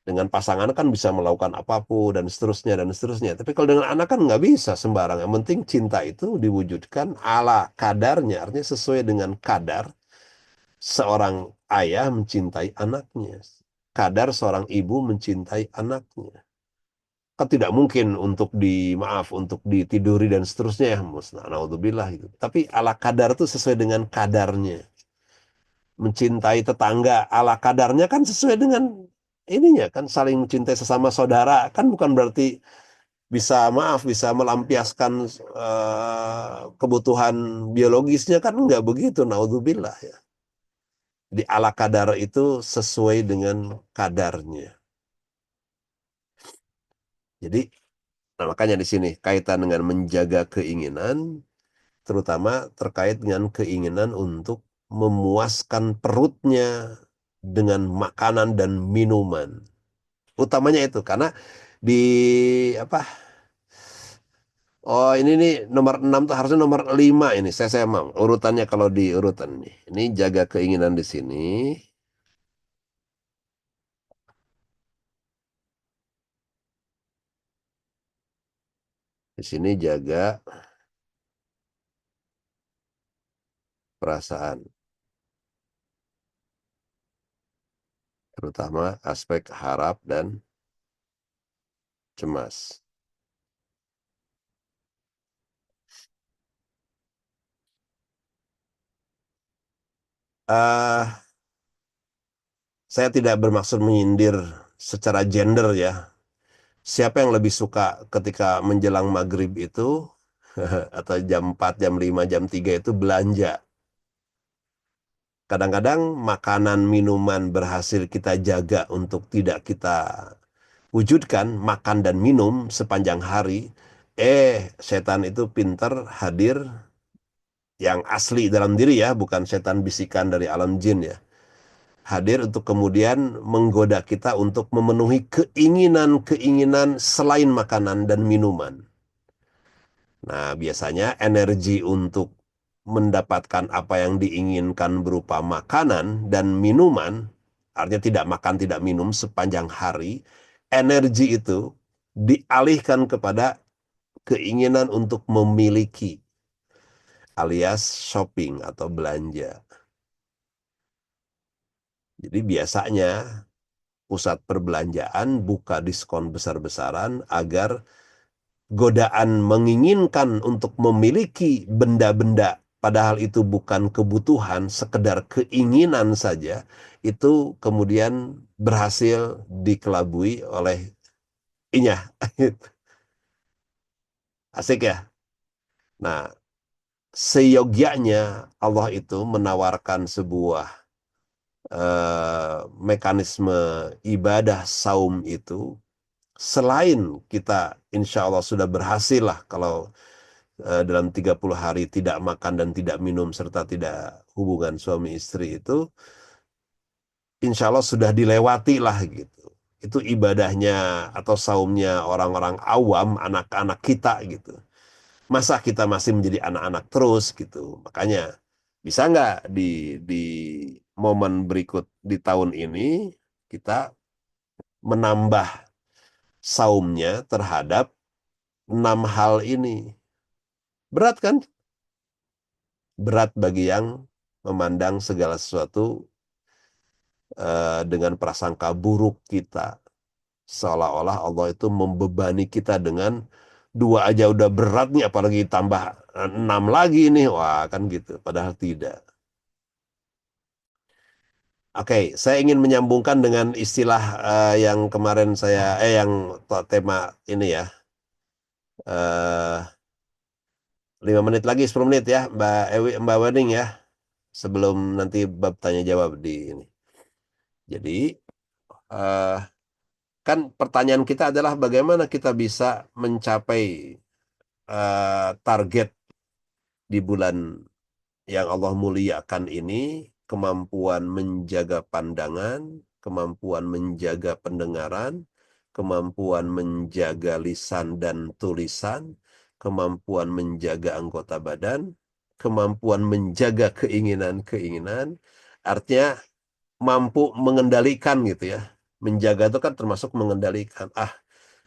Dengan pasangan kan bisa melakukan apapun dan seterusnya dan seterusnya. Tapi kalau dengan anak kan nggak bisa sembarang. Yang penting cinta itu diwujudkan ala kadarnya, artinya sesuai dengan kadar seorang ayah mencintai anaknya, kadar seorang ibu mencintai anaknya. Kan tidak mungkin untuk ditiduri dan seterusnya ya, naudzubillah gitu. Tapi ala kadar itu sesuai dengan kadarnya. Mencintai tetangga ala kadarnya kan sesuai dengan ininya kan, saling mencintai sesama saudara kan bukan berarti bisa melampiaskan kebutuhan biologisnya kan nggak begitu, naudzubillah ya. Di ala kadar itu sesuai dengan kadarnya. Jadi nah, makanya di sini kaitan dengan menjaga keinginan, terutama terkait dengan keinginan untuk memuaskan perutnya dengan makanan dan minuman. Utamanya itu karena di apa? Oh, ini nih nomor 6 tuh harusnya nomor 5 ini. Saya mau urutannya kalau di urutan nih. Ini jaga keinginan di sini. Di sini jaga perasaan, terutama aspek harap dan cemas. Ah, saya tidak bermaksud menyindir secara gender ya. Siapa yang lebih suka ketika menjelang maghrib itu atau jam 4, jam 5, jam 3 itu belanja. Kadang-kadang makanan minuman berhasil kita jaga untuk tidak kita wujudkan, makan dan minum sepanjang hari. Setan itu pinter hadir yang asli dalam diri ya, bukan setan bisikan dari alam jin ya. Hadir untuk kemudian menggoda kita untuk memenuhi keinginan-keinginan selain makanan dan minuman. Nah, biasanya energi untuk mendapatkan apa yang diinginkan berupa makanan dan minuman, artinya tidak makan, tidak minum sepanjang hari, energi itu dialihkan kepada keinginan untuk memiliki, alias shopping atau belanja. Jadi biasanya pusat perbelanjaan buka diskon besar-besaran agar godaan menginginkan untuk memiliki benda-benda padahal itu bukan kebutuhan, sekedar keinginan saja, itu kemudian berhasil dikelabui oleh inyah. Asik ya? Nah, seyogyanya Allah itu menawarkan sebuah mekanisme ibadah saum itu, selain kita insya Allah sudah berhasil lah kalau dalam 30 hari tidak makan dan tidak minum serta tidak hubungan suami istri itu, insya Allah sudah dilewati lah gitu. itu ibadahnya atau saumnya orang-orang awam, anak-anak kita gitu. Masa kita masih menjadi anak-anak terus gitu. Makanya bisa nggak di momen berikut di tahun ini kita menambah saumnya terhadap 6 hal ini. Berat kan? Berat bagi yang memandang segala sesuatu dengan prasangka buruk kita. Seolah-olah Allah itu membebani kita dengan dua aja udah berat nih, apalagi tambah 6 lagi nih. Wah, kan gitu. Padahal tidak. Oke, saya ingin menyambungkan dengan istilah yang kemarin yang tema ini ya. eh 5 menit lagi, 10 menit ya, Mbak Wedding ya. Sebelum nanti bab tanya jawab di ini. Jadi, eh, kan pertanyaan kita adalah bagaimana kita bisa mencapai target di bulan yang Allah muliakan ini, kemampuan menjaga pandangan, kemampuan menjaga pendengaran, kemampuan menjaga lisan dan tulisan, kemampuan menjaga anggota badan, kemampuan menjaga keinginan-keinginan, artinya mampu mengendalikan gitu ya. Menjaga itu kan termasuk mengendalikan.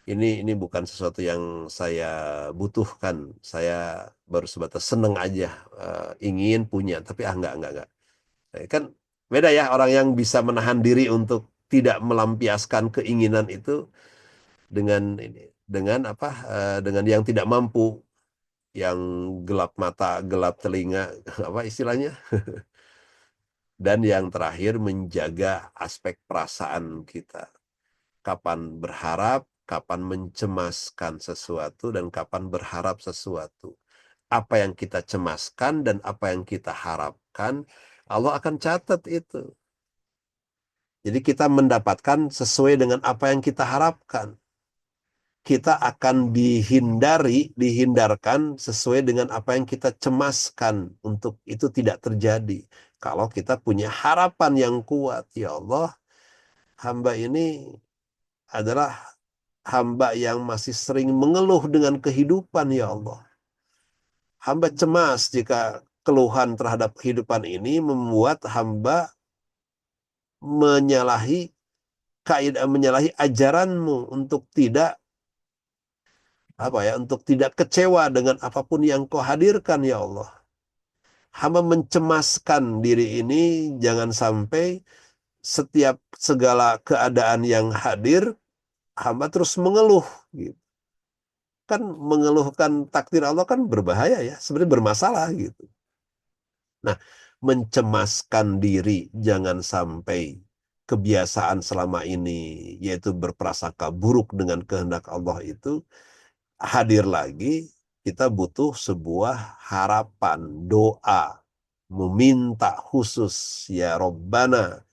Ini bukan sesuatu yang saya butuhkan. Saya baru sebatas seneng aja, ingin punya, tapi enggak. Kan beda ya orang yang bisa menahan diri untuk tidak melampiaskan keinginan itu dengan dengan apa? Dengan yang tidak mampu, yang gelap mata, gelap telinga, apa istilahnya? Dan yang terakhir menjaga aspek perasaan kita. Kapan berharap, kapan mencemaskan sesuatu, dan kapan berharap sesuatu. Apa yang kita cemaskan dan apa yang kita harapkan, Allah akan catat itu. Jadi kita mendapatkan sesuai dengan apa yang kita harapkan. Kita akan dihindarkan sesuai dengan apa yang kita cemaskan untuk itu tidak terjadi. Kalau kita punya harapan yang kuat, ya Allah, hamba ini adalah hamba yang masih sering mengeluh dengan kehidupan, ya Allah. Hamba cemas jika keluhan terhadap kehidupan ini membuat hamba menyalahi kaidah, menyalahi ajaranmu untuk tidak untuk tidak kecewa dengan apapun yang kau hadirkan, ya Allah. Hamba mencemaskan diri ini jangan sampai setiap segala keadaan yang hadir hamba terus mengeluh gitu. Kan mengeluhkan takdir Allah kan berbahaya ya, sebenarnya bermasalah gitu. Nah, mencemaskan diri jangan sampai kebiasaan selama ini yaitu berprasangka buruk dengan kehendak Allah itu hadir lagi. Kita butuh sebuah harapan, doa, meminta khusus, ya Robbana,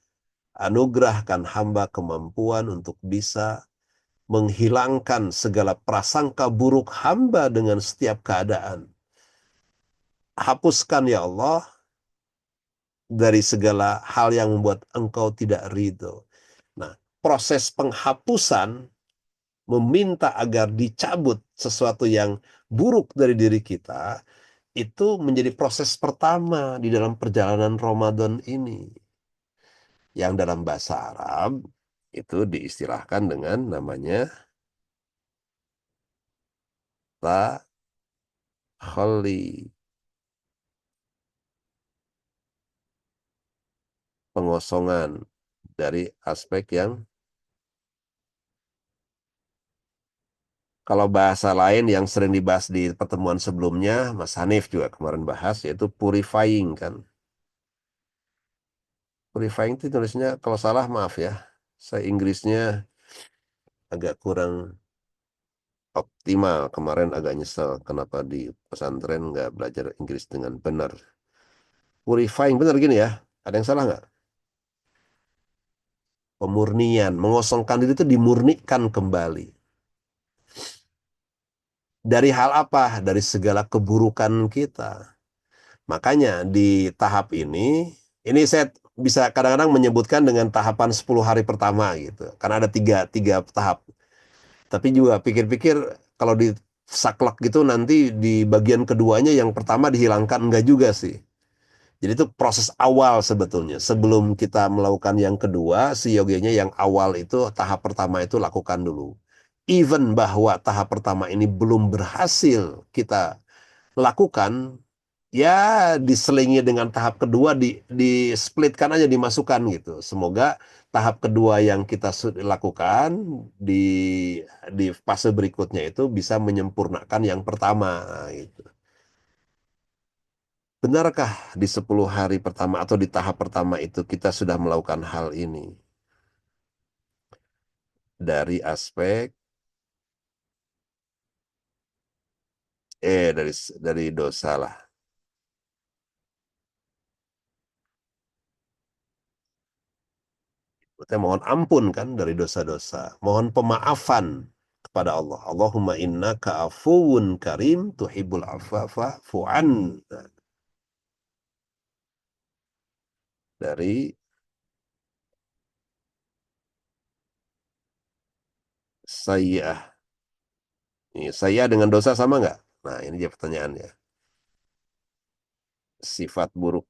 anugerahkan hamba kemampuan untuk bisa menghilangkan segala prasangka buruk hamba dengan setiap keadaan. Hapuskan ya Allah dari segala hal yang membuat engkau tidak ridho. Nah, proses penghapusan meminta agar dicabut sesuatu yang buruk dari diri kita itu menjadi proses pertama di dalam perjalanan Ramadan ini. Yang dalam bahasa Arab itu diistilahkan dengan namanya takhalli, pengosongan dari aspek yang, kalau bahasa lain yang sering dibahas di pertemuan sebelumnya, Mas Hanif juga kemarin bahas, yaitu purifying kan. Purifying itu tulisnya, kalau salah maaf ya, saya Inggrisnya agak kurang optimal. Kemarin agak nyesel kenapa di pesantren nggak belajar Inggris dengan benar. Purifying, benar gini ya? Ada yang salah nggak? Pemurnian, mengosongkan diri itu dimurnikan kembali. Dari hal apa? Dari segala keburukan kita. Makanya di tahap ini saya bisa kadang-kadang menyebutkan dengan tahapan 10 hari pertama gitu. Karena ada tiga tahap. Tapi juga pikir-pikir kalau di saklek gitu nanti di bagian keduanya yang pertama dihilangkan enggak juga sih. Jadi itu proses awal sebetulnya. Sebelum kita melakukan yang kedua, si yoganya yang awal itu tahap pertama itu lakukan dulu. Even bahwa tahap pertama ini belum berhasil kita lakukan, ya diselingi dengan tahap kedua di splitkan aja dimasukkan gitu. Semoga tahap kedua yang kita lakukan di di fase berikutnya itu bisa menyempurnakan yang pertama gitu. Benarkah di 10 hari pertama atau di tahap pertama itu kita sudah melakukan hal ini dari aspek dari dosa lah. Kita mohon ampun kan dari dosa-dosa, mohon pemaafan kepada Allah. Allahumma innaka afuwun karim tuhibbul afwa fa'fu an. Dari sayyi'ah. Ini saya dengan dosa sama nggak? Nah, ini dia pertanyaannya. Sifat buruk.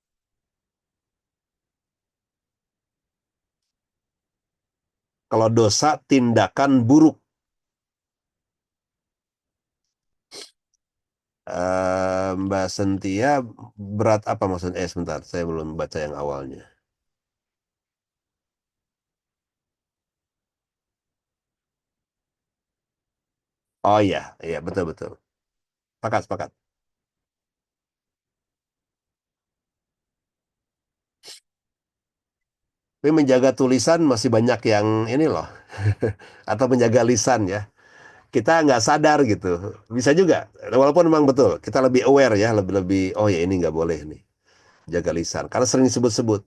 Kalau dosa tindakan buruk. Mbak Sentia berat apa maksudnya? Sebentar, saya belum baca yang awalnya. Oh iya, iya betul betul. Sepakat, sepakat. Tapi menjaga tulisan masih banyak yang ini loh, atau menjaga lisan ya. Kita nggak sadar gitu. Bisa juga, walaupun memang betul, kita lebih aware ya, lebih lebih. Oh ya ini nggak boleh nih, jaga lisan. Karena sering disebut-sebut.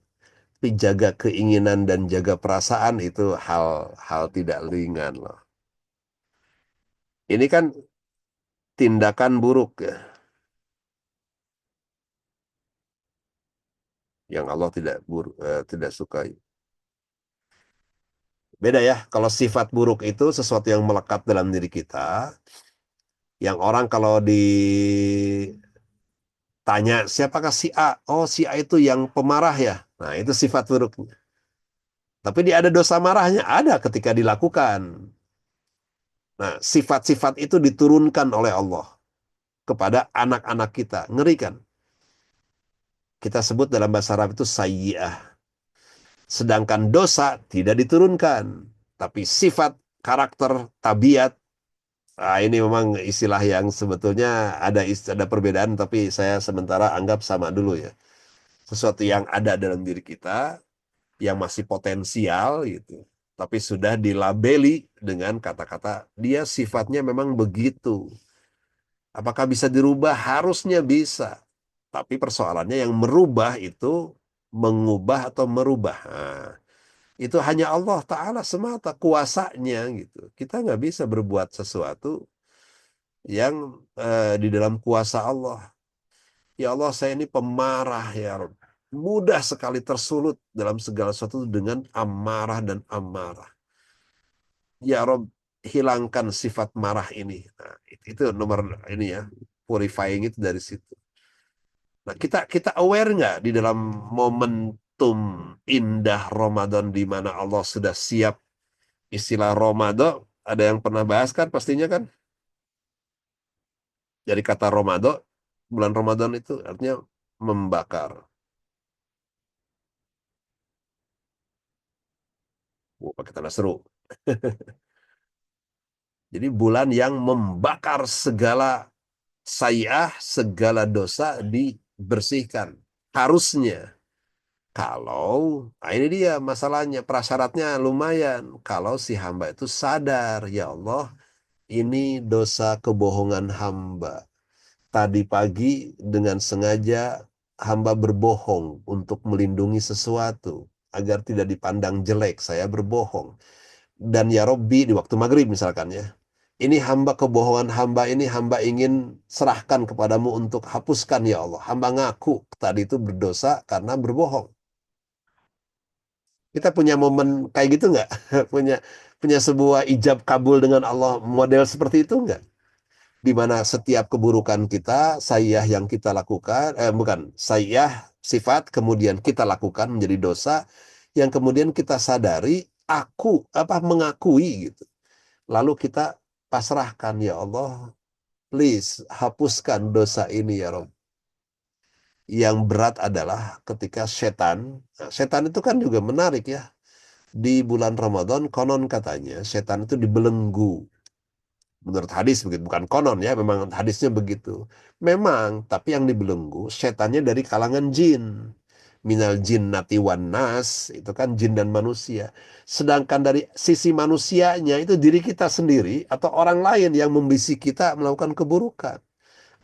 Tapi jaga keinginan dan jaga perasaan itu hal tidak ringan loh. Ini kan tindakan buruk ya, yang Allah tidak sukai. Beda ya, kalau sifat buruk itu sesuatu yang melekat dalam diri kita, yang orang kalau ditanya siapakah si A? Oh, si A itu yang pemarah ya. Nah, itu sifat buruknya. Tapi dia ada dosa marahnya, ada ketika dilakukan. Nah, sifat-sifat itu diturunkan oleh Allah kepada anak-anak kita. Ngeri kan? Kita sebut dalam bahasa Arab itu sayyi'ah. Sedangkan dosa tidak diturunkan. Tapi sifat, karakter, tabiat. Nah, ini memang istilah yang sebetulnya ada perbedaan, tapi saya sementara anggap sama dulu ya. Sesuatu yang ada dalam diri kita, yang masih potensial gitu. Tapi sudah dilabeli dengan kata-kata, dia sifatnya memang begitu. Apakah bisa dirubah? Harusnya bisa. Tapi persoalannya yang merubah itu, mengubah atau merubah. Nah, itu hanya Allah Ta'ala semata kuasanya gitu. Kita nggak bisa berbuat sesuatu yang di dalam kuasa Allah. Ya Allah, saya ini pemarah ya Rabb. Mudah sekali tersulut dalam segala sesuatu dengan amarah dan amarah. Ya Rob, hilangkan sifat marah ini. Nah, itu nomor ini ya, purifying itu dari situ. Nah, kita kita aware nggak di dalam momentum indah Ramadan di mana Allah sudah siap istilah Ramadan, ada yang pernah bahas kan pastinya kan? Dari kata Ramadan, bulan Ramadan itu artinya membakar. Pakai tanda seru. Jadi bulan yang membakar segala sayi'ah, segala dosa dibersihkan. Harusnya. Kalau, nah ini dia masalahnya, prasyaratnya lumayan. Kalau si hamba itu sadar, ya Allah, ini dosa kebohongan hamba. Tadi pagi dengan sengaja hamba berbohong untuk melindungi sesuatu. Agar tidak dipandang jelek, saya berbohong. Dan ya Robbi di waktu maghrib misalkan ya. Ini hamba kebohongan hamba ini hamba ingin serahkan kepadamu untuk hapuskan ya Allah. Hamba ngaku tadi itu berdosa karena berbohong. Kita punya momen kayak gitu nggak? Punya punya sebuah ijab kabul dengan Allah model seperti itu nggak? Di mana setiap keburukan kita, sayyah yang kita lakukan, bukan, sayyah sifat, kemudian kita lakukan menjadi dosa, yang kemudian kita sadari, aku, apa, mengakui gitu. Lalu kita pasrahkan, ya Allah, please hapuskan dosa ini ya Rob. Yang berat adalah ketika setan, nah, setan itu kan juga menarik ya. Di bulan Ramadan, konon katanya, setan itu dibelenggu. Menurut hadis begitu, bukan konon ya, memang hadisnya begitu. Memang, tapi yang dibelenggu setannya dari kalangan jin. Minal jinnati wan nas, itu kan jin dan manusia. Sedangkan dari sisi manusianya itu diri kita sendiri atau orang lain yang membisik kita melakukan keburukan.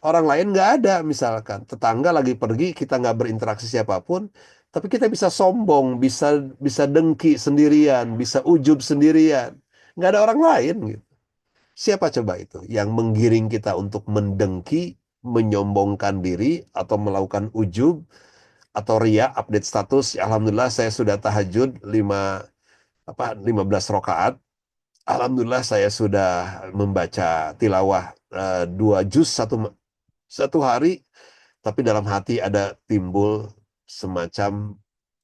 Orang lain nggak ada, misalkan tetangga lagi pergi, kita nggak berinteraksi siapapun, tapi kita bisa sombong, bisa bisa dengki sendirian, bisa ujub sendirian, nggak ada orang lain gitu. Siapa coba itu yang menggiring kita untuk mendengki, menyombongkan diri, atau melakukan ujub, atau ria, update status, "Ya, Alhamdulillah saya sudah tahajud 15 rakaat. Alhamdulillah saya sudah membaca tilawah 2 juz satu hari." Tapi dalam hati ada timbul semacam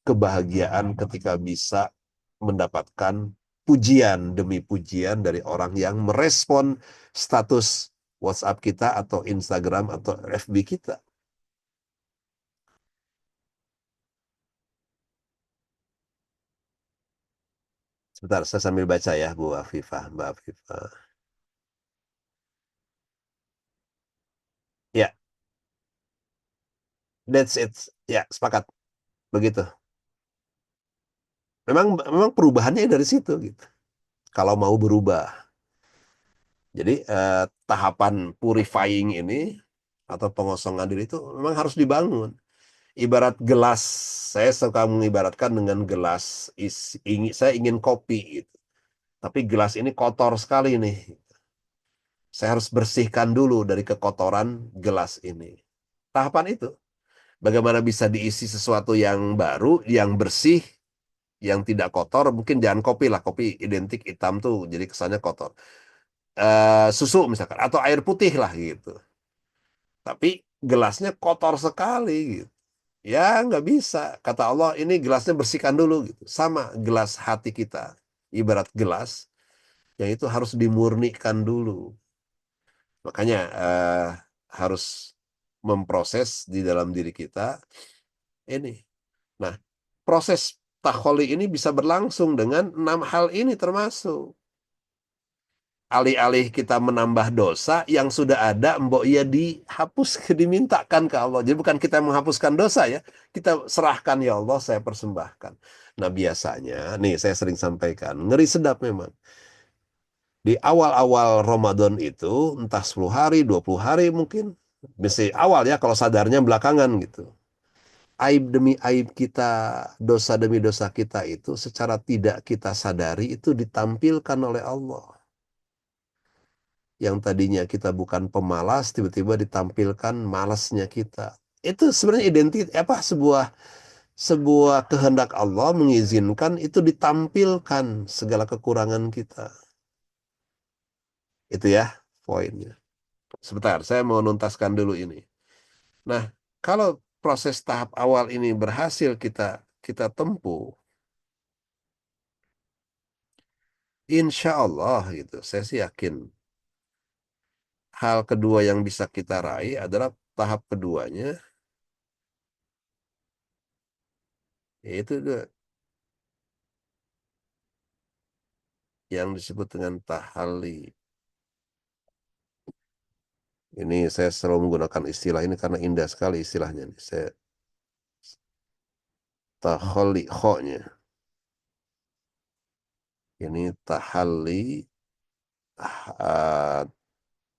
kebahagiaan ketika bisa mendapatkan pujian demi pujian dari orang yang merespon status WhatsApp kita atau Instagram atau FB kita. Sebentar, saya sambil baca ya, Bu Afifah, Mbak Afifah. Ya, that's it. Ya, sepakat. Begitu. Memang memang perubahannya dari situ gitu. Kalau mau berubah. Jadi tahapan purifying ini atau pengosongan diri itu memang harus dibangun. Ibarat gelas, saya suka mengibaratkan dengan gelas saya ingin kopi gitu. Tapi gelas ini kotor sekali nih. Saya harus bersihkan dulu dari kekotoran gelas ini. Tahapan itu, bagaimana bisa diisi sesuatu yang baru, yang bersih, yang tidak kotor. Mungkin jangan kopi lah, kopi identik hitam tuh, jadi kesannya kotor. Susu misalkan, atau air putih lah gitu. Tapi gelasnya kotor sekali gitu. Ya nggak bisa. Kata Allah, ini gelasnya bersihkan dulu gitu. Sama gelas hati kita. Ibarat gelas, yang itu harus dimurnikan dulu. Makanya harus memproses di dalam diri kita ini. Nah, proses takholi ini bisa berlangsung dengan 6 hal ini termasuk. Alih-alih kita menambah dosa yang sudah ada, mbok ya dihapus, dimintakan ke Allah. Jadi bukan kita yang menghapuskan dosa ya, kita serahkan, ya Allah saya persembahkan. Nah biasanya, nih saya sering sampaikan, ngeri sedap memang. Di awal-awal Ramadan itu, entah 10 hari, 20 hari mungkin, mesti awal ya, kalau sadarnya belakangan gitu. Aib demi aib kita, dosa demi dosa kita itu secara tidak kita sadari itu ditampilkan oleh Allah. Yang tadinya kita bukan pemalas, tiba-tiba ditampilkan malasnya kita. Itu sebenarnya apa, sebuah sebuah kehendak Allah mengizinkan itu ditampilkan segala kekurangan kita. Itu ya poinnya. Sebentar, saya mau nuntaskan dulu ini. Nah, kalau proses tahap awal ini berhasil kita kita tempuh, insya Allah gitu, saya sih yakin hal kedua yang bisa kita raih adalah tahap keduanya, yaitu yang disebut dengan tahalli. Ini saya selalu menggunakan istilah ini karena indah sekali istilahnya nih. Saya tahalli ho-nya. Ini tahalli, ah,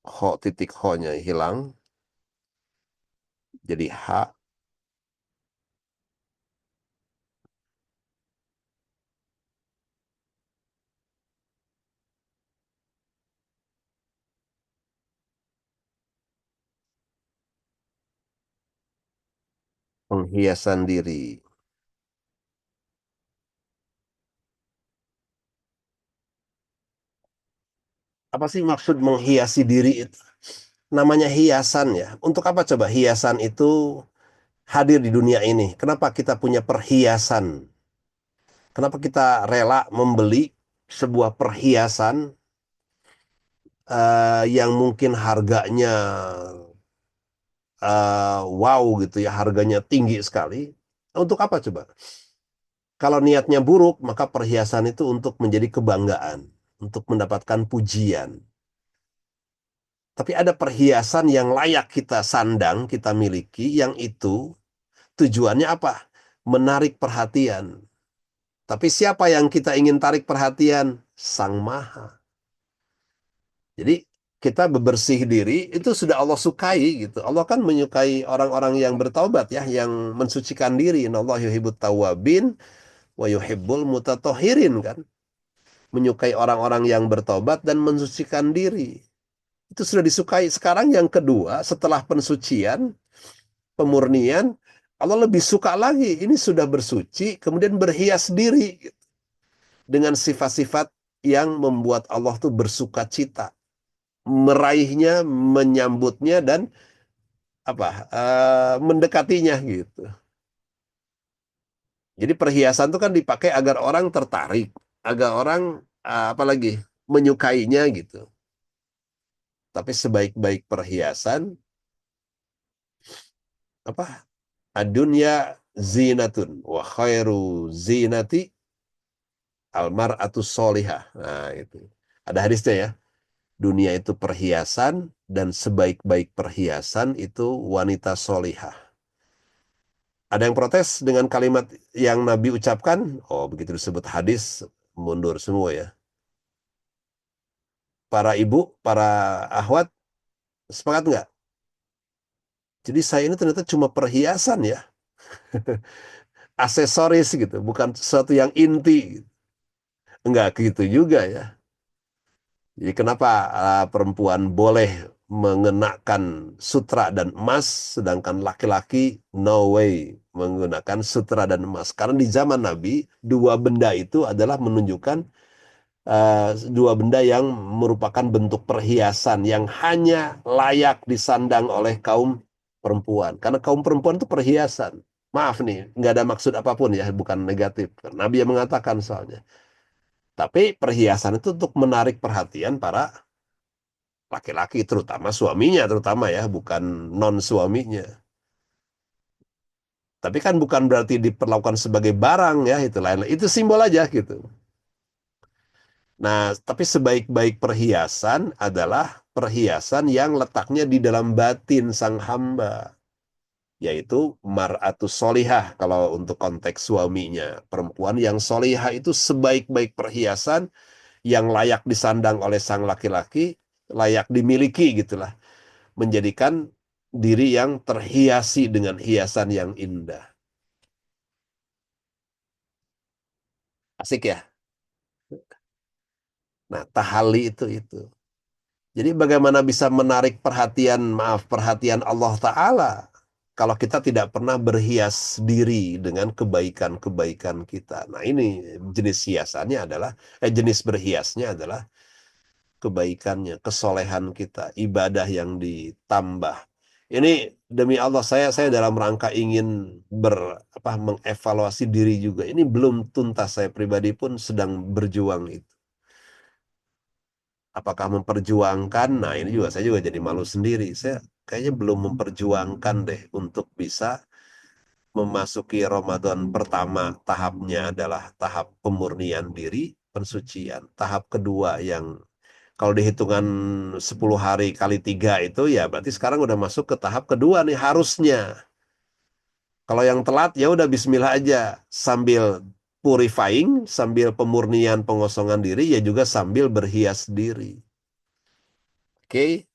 ho, titik ho-nya hilang jadi ha, penghiasan diri. Apa sih maksud menghiasi diri itu? Namanya hiasan ya. Untuk apa coba hiasan itu hadir di dunia ini? Kenapa kita punya perhiasan? Kenapa kita rela membeli sebuah perhiasan yang mungkin harganya wow gitu ya, harganya tinggi sekali. Untuk apa coba? Kalau niatnya buruk, maka perhiasan itu untuk menjadi kebanggaan, untuk mendapatkan pujian. Tapi ada perhiasan yang layak kita sandang, kita miliki, yang itu tujuannya apa? Menarik perhatian. Tapi siapa yang kita ingin tarik perhatian? Sang Maha. Jadi kita bebersih diri itu sudah Allah sukai gitu. Allah kan menyukai orang-orang yang bertaubat ya, yang mensucikan diri. Innallaha yuhibbut tawwabin wa yuhibbul mutatahhirin kan. Menyukai orang-orang yang bertobat dan mensucikan diri. Itu sudah disukai. Sekarang yang kedua, setelah pensucian, pemurnian, Allah lebih suka lagi. Ini sudah bersuci, kemudian berhias diri dengan sifat-sifat yang membuat Allah tuh bersuka cita, meraihnya, menyambutnya dan apa mendekatinya gitu. Jadi perhiasan itu kan dipakai agar orang tertarik, agar orang apalagi menyukainya gitu. Tapi sebaik-baik perhiasan apa? Adunya zinatun wa khairu zinati almar'atus solihah. Nah, itu. Ada hadisnya ya. Dunia itu perhiasan dan sebaik-baik perhiasan itu wanita solihah. Ada yang protes dengan kalimat yang Nabi ucapkan? Oh, begitu disebut hadis, mundur semua ya. Para ibu, para ahwat, sepakat nggak? Jadi saya ini ternyata cuma perhiasan ya, aksesoris gitu, bukan sesuatu yang inti. Enggak gitu juga ya. Jadi kenapa perempuan boleh mengenakan sutra dan emas, sedangkan laki-laki no way menggunakan sutra dan emas. Karena di zaman Nabi, dua benda itu adalah menunjukkan dua benda yang merupakan bentuk perhiasan yang hanya layak disandang oleh kaum perempuan. Karena kaum perempuan itu perhiasan. Maaf nih, nggak ada maksud apapun ya, bukan negatif. Nabi yang mengatakan soalnya. Tapi perhiasan itu untuk menarik perhatian para laki-laki, terutama suaminya, terutama ya, bukan non suaminya. Tapi kan bukan berarti diperlakukan sebagai barang ya, itu lain. Itu simbol aja gitu. Nah, tapi sebaik-baik perhiasan adalah perhiasan yang letaknya di dalam batin sang hamba, yaitu mar'atus solihah kalau untuk konteks suaminya. Perempuan yang solihah itu sebaik-baik perhiasan yang layak disandang oleh sang laki-laki, layak dimiliki gitulah. Menjadikan diri yang terhiasi dengan hiasan yang indah. Asik ya? Nah, tahalli itu. Jadi bagaimana bisa menarik perhatian, maaf, perhatian Allah Ta'ala kalau kita tidak pernah berhias diri dengan kebaikan-kebaikan kita. Nah, ini jenis hiasannya adalah, jenis berhiasnya adalah kebaikannya, kesolehan kita, ibadah yang ditambah. Ini demi Allah saya dalam rangka ingin ber mengevaluasi diri juga. Ini belum tuntas, saya pribadi pun sedang berjuang itu. Apakah memperjuangkan? Nah, ini juga saya juga jadi malu sendiri. Saya kayaknya belum memperjuangkan deh untuk bisa memasuki Ramadan pertama. Tahapnya adalah tahap pemurnian diri, pensucian. Tahap kedua yang kalau dihitungan 10 hari kali 3 itu ya berarti sekarang udah masuk ke tahap kedua nih harusnya. Kalau yang telat ya udah bismillah aja sambil purifying, sambil pemurnian pengosongan diri ya juga sambil berhias diri. Oke.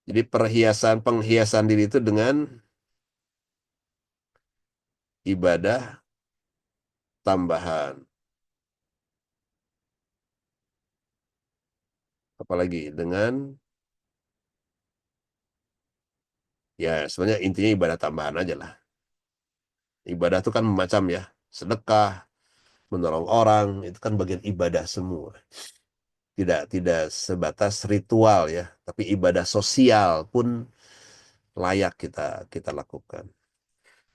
Jadi perhiasan penghiasan diri itu dengan ibadah tambahan. Apalagi dengan ya sebenarnya intinya ibadah tambahan aja lah. Ibadah itu kan macam ya, sedekah, menolong orang, itu kan bagian ibadah semua. Tidak sebatas ritual ya, tapi ibadah sosial pun layak kita kita lakukan.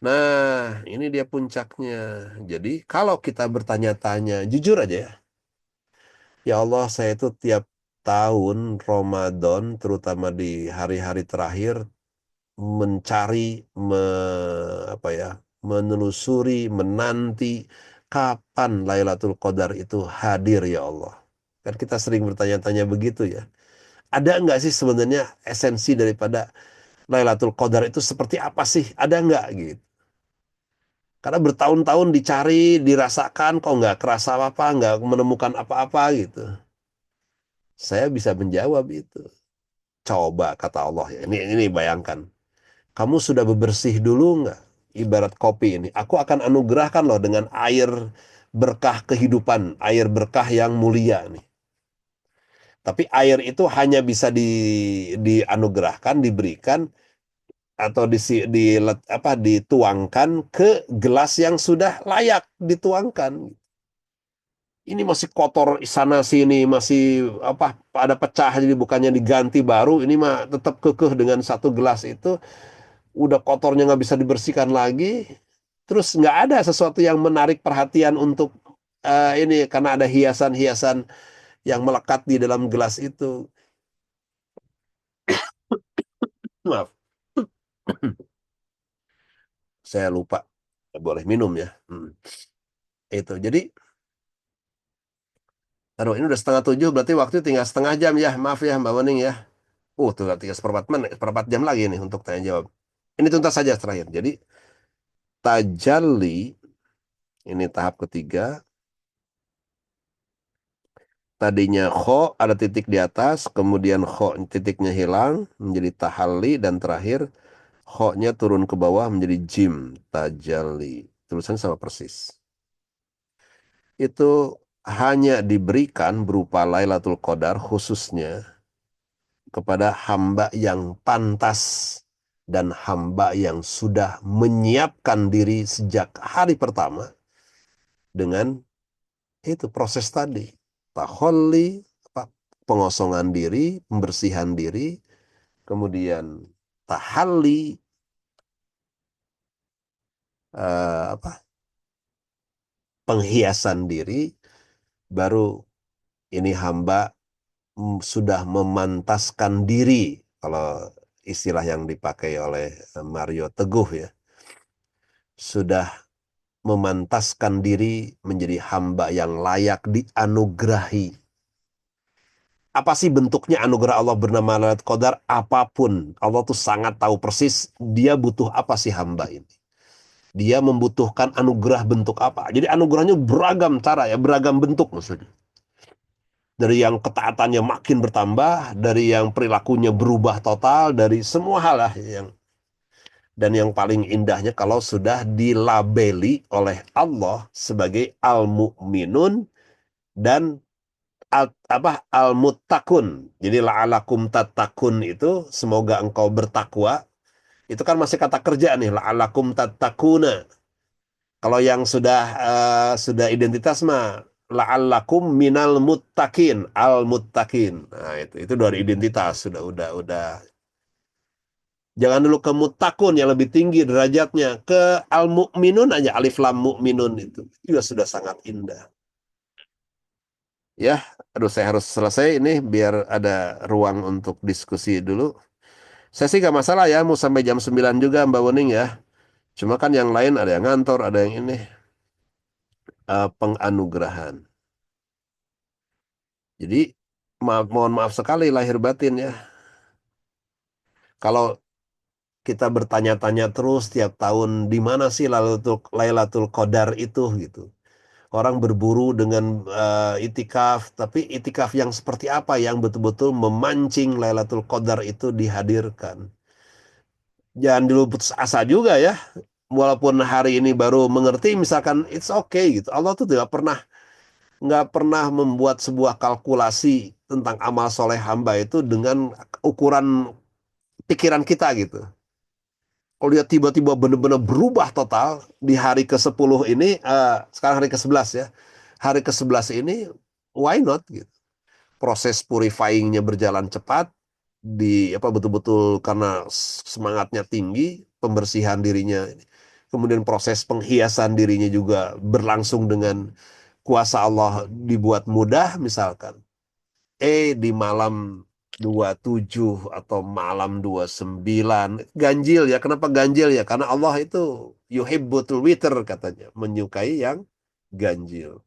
Nah, ini dia puncaknya. Jadi, kalau kita bertanya-tanya, jujur aja ya, ya Allah, saya itu tiap tahun Ramadan, terutama di hari-hari terakhir, mencari, apa ya, menelusuri, menanti kapan Lailatul Qadar itu hadir ya Allah. Kan kita sering bertanya-tanya begitu ya. Ada nggak sih sebenarnya esensi daripada Lailatul Qadar itu seperti apa sih? Ada nggak gitu? Karena bertahun-tahun dicari, dirasakan, kok nggak kerasa apa-apa, nggak menemukan apa-apa gitu. Saya bisa menjawab itu. Coba kata Allah ya. Ini bayangkan. Kamu sudah bebersih dulu nggak? Ibarat kopi ini. Aku akan anugerahkan loh dengan air berkah kehidupan, air berkah yang mulia nih. Tapi air itu hanya bisa dianugerahkan, diberikan atau dituangkan ke gelas yang sudah layak dituangkan. Ini masih kotor sana sini, masih apa ada pecah jadi bukannya diganti baru, ini mah tetap kekeh dengan satu gelas itu, udah kotornya nggak bisa dibersihkan lagi, terus nggak ada sesuatu yang menarik perhatian untuk ini karena ada hiasan-hiasan yang melekat di dalam gelas itu. Maaf, saya lupa. Boleh minum ya. Itu. Jadi, aduh ini udah setengah tujuh, berarti waktu tinggal setengah jam ya. Maaf ya Mbak Wening ya. Tinggal tinggal seperempat menit, seperempat jam lagi nih untuk tanya jawab. Ini tuntas saja terakhir. Jadi, tajalli, ini tahap ketiga. Tadinya kho ada titik di atas, kemudian kho titiknya hilang menjadi tahalli, dan terakhir kho-nya turun ke bawah menjadi jim, tajalli. Tulisannya sama persis. Itu hanya diberikan berupa Lailatul Qadar khususnya kepada hamba yang pantas dan hamba yang sudah menyiapkan diri sejak hari pertama dengan itu proses tadi. Taholli, apa, pengosongan diri, pembersihan diri, kemudian tahalli, apa, penghiasan diri, baru ini hamba sudah memantaskan diri, kalau istilah yang dipakai oleh Mario Teguh ya, sudah memantaskan diri menjadi hamba yang layak dianugerahi. Apa sih bentuknya anugerah Allah bernama Lailatul Qadar? Apapun. Allah tuh sangat tahu persis dia butuh apa sih hamba ini. Dia membutuhkan anugerah bentuk apa. Jadi anugerahnya beragam cara ya, beragam bentuk maksudnya. Dari yang ketaatannya makin bertambah, dari yang perilakunya berubah total, dari semua hal lah yang, dan yang paling indahnya kalau sudah dilabeli oleh Allah sebagai al-mu'minun dan al-muttaqun. Jadi la'alakum tattaqun itu semoga engkau bertakwa. Itu kan masih kata kerja nih, la'alakum tattaquna. Kalau yang sudah identitas mah la'allakum minal muttaqin, al-muttaqin. Nah, itu dari identitas sudah. Jangan dulu ke muttaqun yang lebih tinggi derajatnya, ke al-mu'minun aja, alif lam mu'minun itu juga sudah sangat indah. Ya, aduh saya harus selesai ini biar ada ruang untuk diskusi dulu. Saya sih gak masalah ya, mau sampai jam 9 juga Mbak Wening ya. Cuma kan yang lain ada yang ngantor, ada yang ini. Penganugerahan. Jadi, mohon maaf sekali lahir batin ya. Kalau kita bertanya-tanya terus tiap tahun, di mana sih Lailatul Qadar itu gitu. Orang berburu dengan itikaf, tapi itikaf yang seperti apa yang betul-betul memancing Lailatul Qadar itu dihadirkan. Jangan dulu putus asa juga ya. Walaupun hari ini baru mengerti, misalkan it's okay gitu. Allah tuh nggak pernah membuat sebuah kalkulasi tentang amal soleh hamba itu dengan ukuran pikiran kita gitu. Kalau dia tiba-tiba benar-benar berubah total di hari ke-10 ini, sekarang hari ke-11 ya. Hari ke-11 ini, why not gitu. proses purifyingnya berjalan cepat, di apa betul-betul karena semangatnya tinggi, pembersihan dirinya, kemudian proses penghiasan dirinya juga berlangsung dengan kuasa Allah dibuat mudah misalkan. Di malam 27 atau malam 29 ganjil ya. Kenapa ganjil ya? Karena Allah itu yuhibbutul witr katanya, menyukai yang ganjil.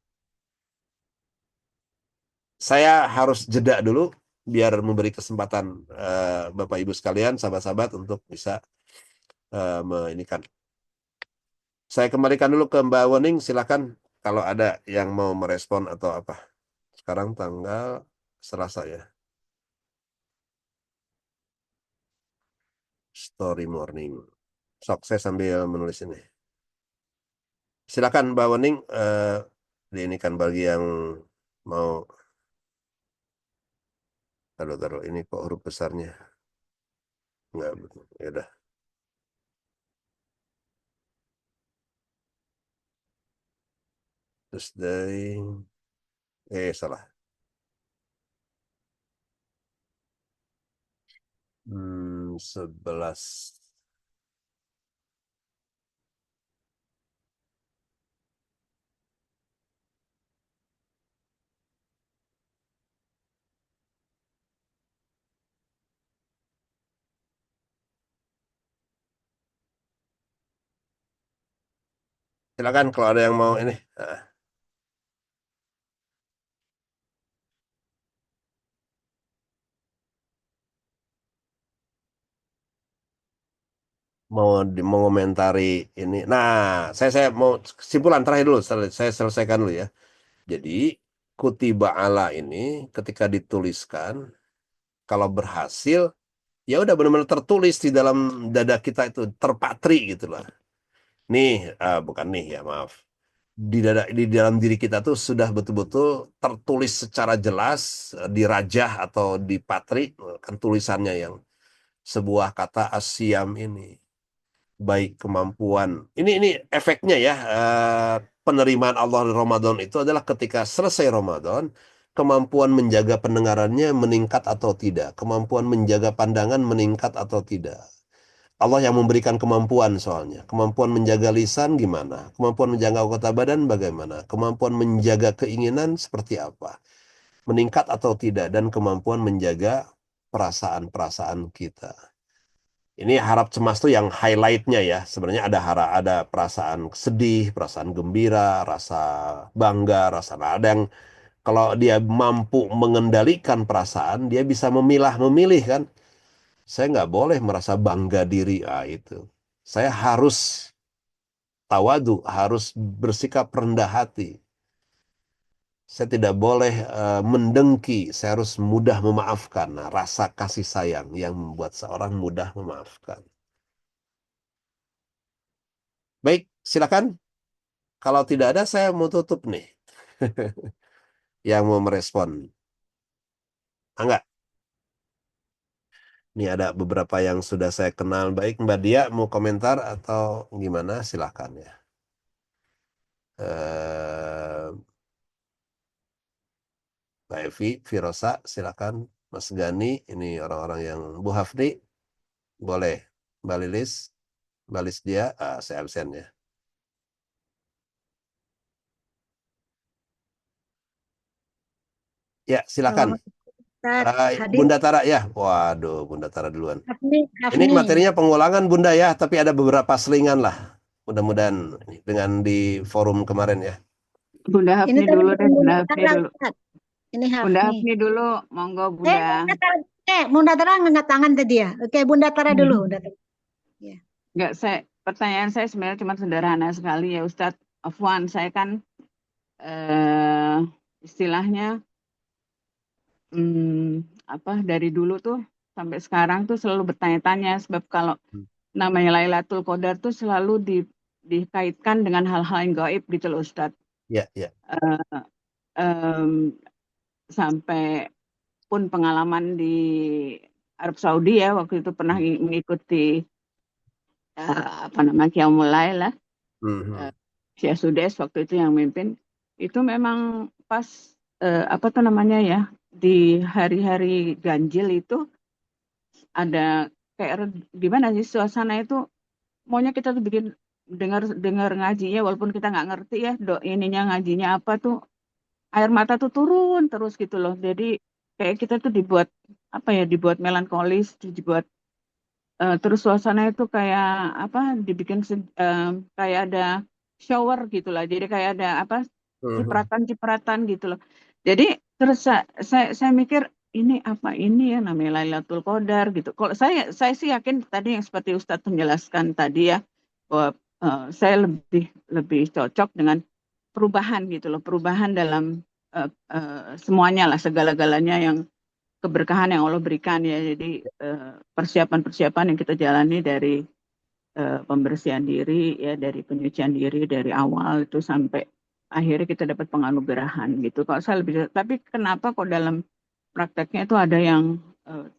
Saya harus jeda dulu biar memberi kesempatan Bapak Ibu sekalian, sahabat-sahabat untuk bisa ini kan. Saya kembalikan dulu ke Mbak Wening, silakan kalau ada yang mau merespon atau apa. Sekarang tanggal Selasa ya. Story morning. Sok, saya sambil menulis ini. Silakan Mbak Wening, ini kan bagi yang mau, taruh, ini kok huruf besarnya. Enggak, betul. Ya udah. Terus dari, salah. 11. Silakan kalau ada yang mau ini. Mau komentari ini. Nah, saya mau kesimpulan terakhir dulu. Saya selesaikan dulu ya. Jadi kutiba ala ini ketika dituliskan, kalau berhasil, ya udah benar-benar tertulis di dalam dada kita itu, terpatri gitu lah. Nih, bukan nih ya, maaf. Di dalam diri kita tuh sudah betul-betul tertulis secara jelas, dirajah atau dipatri, kan tulisannya yang sebuah kata asyam ini. Baik kemampuan. Ini efeknya ya, penerimaan Allah di Ramadan itu adalah ketika selesai Ramadan, kemampuan menjaga pendengarannya meningkat atau tidak, kemampuan menjaga pandangan meningkat atau tidak. Allah yang memberikan kemampuan soalnya. Kemampuan menjaga lisan gimana? Kemampuan menjaga anggota badan bagaimana? Kemampuan menjaga keinginan seperti apa? Meningkat atau tidak? Dan kemampuan menjaga perasaan-perasaan kita. Ini harap cemas tuh yang highlightnya ya. Sebenarnya ada perasaan sedih, perasaan gembira, rasa bangga, rasa nah, ada yang kalau dia mampu mengendalikan perasaan, dia bisa memilih kan. Saya nggak boleh merasa bangga diri, itu. Saya harus tawadu, harus bersikap rendah hati. Saya tidak boleh mendengki, saya harus mudah memaafkan. Nah, rasa kasih sayang yang membuat seorang mudah memaafkan. Baik, silakan. Kalau tidak ada, saya mau tutup nih. Yang mau merespon. Enggak. Ini ada beberapa yang sudah saya kenal. Baik, Mbak Dia mau komentar atau gimana? Silakan ya. Eh, Mbak Evi, Firosa, silakan. Mas Gani, ini orang-orang yang Bu Hafni, boleh. Mbak Lilis, Mbak Lisdia, saya absen ya. Ya, silakan. Oh, Ustaz, hadir Bunda Tara ya. Waduh, Bunda Tara duluan. Hafni, Ini Hafni. materinya pengulangan Bunda ya, tapi ada beberapa selingan lah. Mudah-mudahan dengan di forum kemarin ya. Bunda Ini Hafni tadi dulu bukan deh, Bunda Bunda Hafni Tara, dulu. Ustaz. Ini Bunda Hafni. Hafni dulu, monggo Bunda. Bunda Tara ngangkat tangan tadi ya. Oke, Bunda Tara dulu. Bunda Tara. Ya. Enggak, pertanyaan saya sebenarnya cuma sederhana sekali ya Ustadz Afwan. Saya kan istilahnya dari dulu tuh sampai sekarang tuh selalu bertanya-tanya sebab kalau namanya Lailatul Qadar tuh selalu dikaitkan dengan hal-hal yang gaib gitu loh Ustadz. Ya, ya. Sampai pun pengalaman di Arab Saudi ya waktu itu pernah mengikuti Qiyamul Lail lah. Syekh Sudes waktu itu yang mimpin. Itu memang pas ya di hari-hari ganjil itu ada kayak gimana sih suasana itu, maunya kita tuh bikin dengar dengar ngajinya walaupun kita nggak ngerti ya ininya ngajinya apa tuh, air mata tuh turun terus gitu loh. Jadi kayak kita tuh dibuat apa ya, dibuat melankolis, dibuat terus suasana itu kayak apa, dibikin kayak ada shower gitu lah. Jadi kayak ada apa, Mhm. cipratan-cipratan gitu loh. Jadi terus saya mikir ini apa ini ya namanya Lailatul Qadar gitu. Kalau saya sih yakin tadi yang seperti Ustadz menjelaskan tadi ya, bahwa saya lebih lebih cocok dengan perubahan gitu loh, perubahan dalam semuanya lah, segala-galanya yang keberkahan yang Allah berikan ya. Jadi persiapan-persiapan yang kita jalani dari pembersihan diri ya, dari penyucian diri dari awal itu sampai akhirnya kita dapat penganugerahan gitu. Kalau saya lebih, tapi kenapa kok dalam prakteknya itu ada yang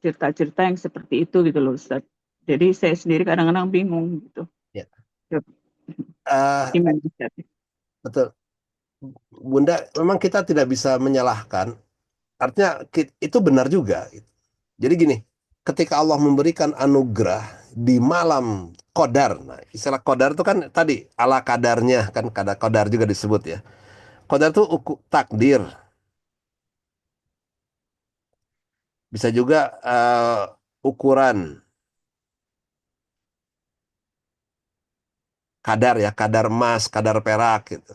cerita-cerita yang seperti itu gitu loh Ustaz. Jadi saya sendiri kadang-kadang bingung gitu. Ya. Gimana Ustaz? Betul, Bunda. Memang kita tidak bisa menyalahkan. Artinya itu benar juga. Jadi gini, ketika Allah memberikan anugerah di malam Qadar, nah istilah Qadar itu kan tadi ala kadarnya kan, kadar Qadar juga disebut ya. Qadar itu takdir, bisa juga ukuran kadar ya, kadar emas, kadar perak gitu.